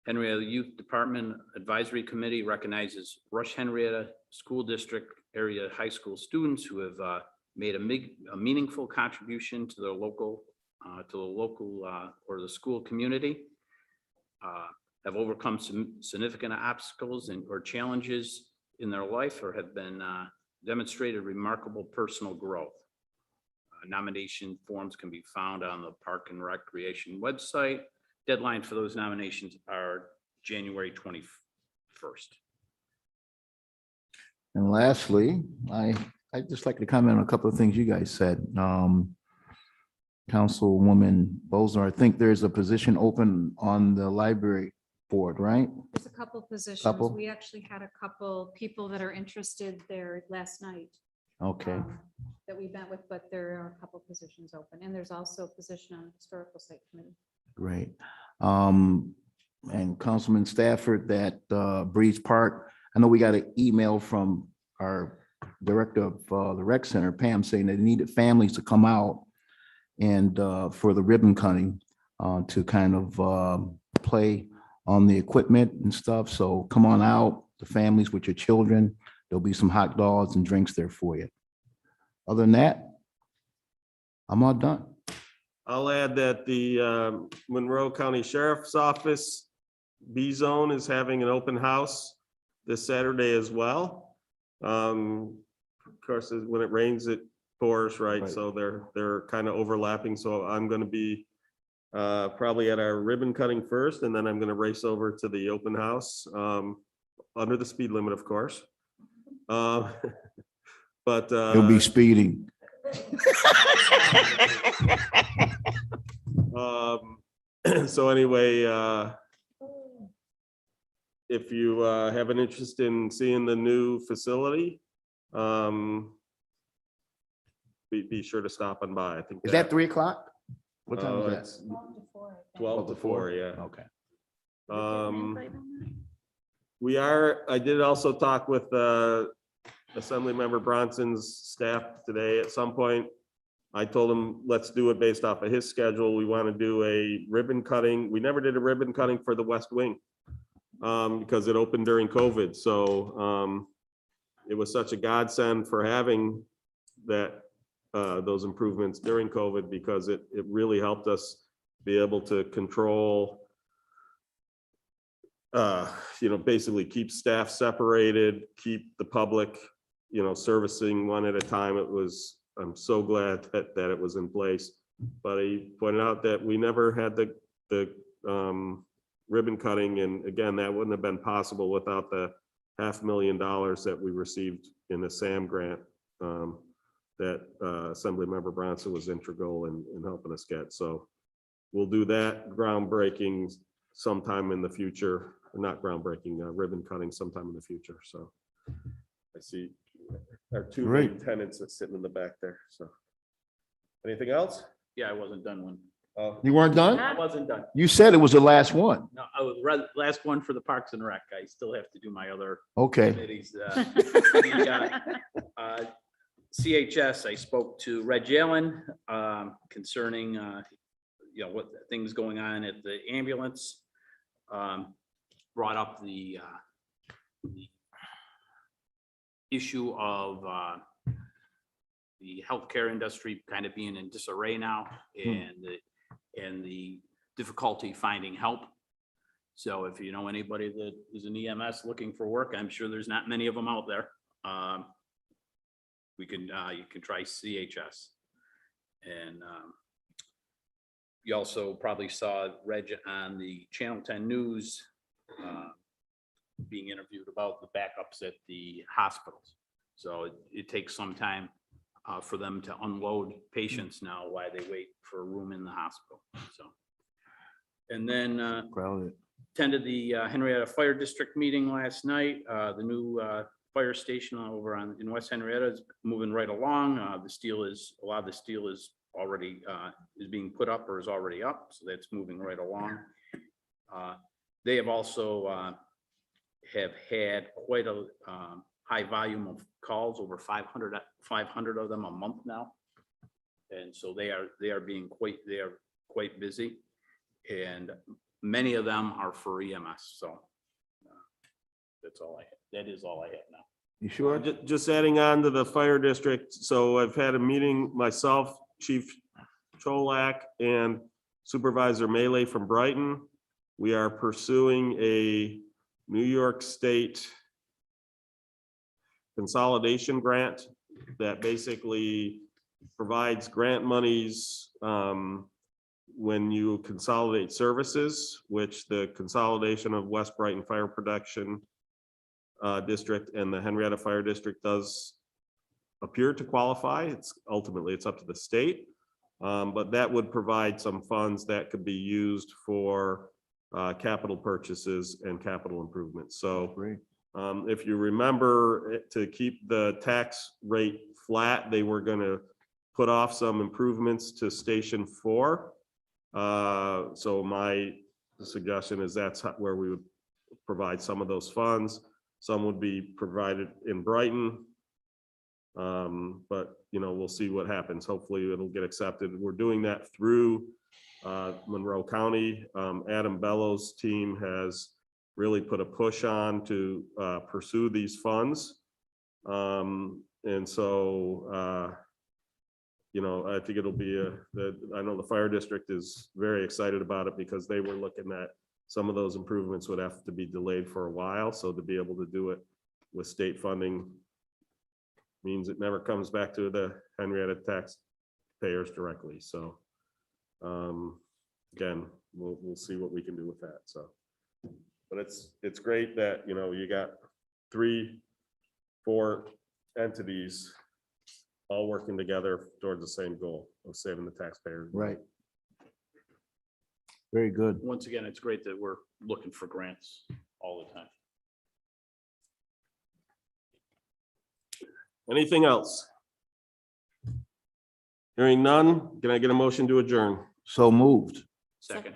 Henrietta Youth Department Advisory Committee recognizes Rush Henrietta School District area high school students who have made a meaningful contribution to the local or the school community, have overcome some significant obstacles or challenges in their life, or have been demonstrated remarkable personal growth. Nomination forms can be found on the Park and Recreation website. Deadline for those nominations are January 21st. And lastly, I'd just like to comment on a couple of things you guys said. Councilwoman Bozer, I think there's a position open on the library board, right? There's a couple positions. Couple? We actually had a couple people that are interested there last night. Okay, That we met with, but there are a couple positions open, and there's also a position on the historical site committee. great. And Councilman Stafford, that Breeze Park, I know we got an email from our director of the rec center, Pam, saying they needed families to come out and for the ribbon cutting to kind of play on the equipment and stuff. So come on out, the families with your children. There'll be some hot dogs and drinks there for you. Other than that, I'm all done. I'll add that the Monroe County Sheriff's Office B Zone is having an open house this Saturday as well. Of course, when it rains, it pours, right? So they're kind of overlapping. So I'm going to be probably at our ribbon cutting first, and then I'm going to race over to the open house under the speed limit, of course. But You'll be speeding. So anyway, if you have an interest in seeing the new facility, be sure to stop on by. I think Is that 3 o'clock? What time is it's that? 12 to 4, yeah. Okay. I did also talk with Assemblymember Bronson's staff today. At some point, I told him, let's do it based off of his schedule. We want to do a ribbon cutting. We never did a ribbon cutting for the West Wing because it opened during COVID. So it was such a godsend for having that, those improvements during COVID because it really helped us be able to control, basically keep staff separated, keep the public, servicing one at a time. I'm so glad that it was in place. But he pointed out that we never had the ribbon cutting. And again, that wouldn't have been possible without the $500,000 that we received in the SAM grant that Assemblymember Bronson was integral in helping us get. So we'll do that groundbreaking sometime in the future, or not groundbreaking, ribbon cutting sometime in the future. So I see our two main tenants that's sitting in the back there. So anything else? Yeah, I wasn't done when. You weren't done? I wasn't done. You said it was the last one. No, I was last one for the Parks and Rec. I still have to do my other Okay. committees. CHS, I spoke to Reg Allen concerning, what things going on at the ambulance. Brought up the issue of the healthcare industry kind of being in disarray now, and the difficulty finding help. So if you know anybody that is an EMS looking for work, I'm sure there's not many of them out there. You can try CHS. And you also probably saw Reg on the Channel 10 News being interviewed about the backups at the hospitals. So it takes some time for them to unload patients now while they wait for a room in the hospital. So, and then attended the Henrietta Fire District meeting last night. The new fire station over in West Henrietta is moving right along. A lot of the steel is already is being put up or is already up, so that's moving right along. They have also have had quite a high volume of calls, over 500 of them a month now, and so they are quite busy, and many of them are for EMS. So that's all I have. That is all I have now. You sure? Just adding on to the fire district. So I've had a meeting, myself, Chief Cholak, and Supervisor Melee from Brighton. We are pursuing a New York State consolidation grant that basically provides grant monies when you consolidate services, which the consolidation of West Brighton Fire Protection District and the Henrietta Fire District does appear to qualify. It's up to the state, but that would provide some funds that could be used for capital purchases and capital improvements. So if you remember, to keep the tax rate flat, they were going to put off some improvements to Station 4. So my suggestion is that's where we would provide some of those funds. Some would be provided in Brighton. But we'll see what happens. Hopefully it'll get accepted. We're doing that through Monroe County. Adam Bellows' team has really put a push on to pursue these funds. And so, I think it'll be I know the fire district is very excited about it because they were looking at some of those improvements would have to be delayed for a while. So to be able to do it with state funding means it never comes back to the Henrietta taxpayers directly. So again, we'll see what we can do with that. So, but it's great that you got 3-4 entities all working together towards the same goal of saving the taxpayers. Right. Very good. Once again, it's great that we're looking for grants all the time. Anything else? Hearing none, can I get a motion to adjourn? So moved. Second.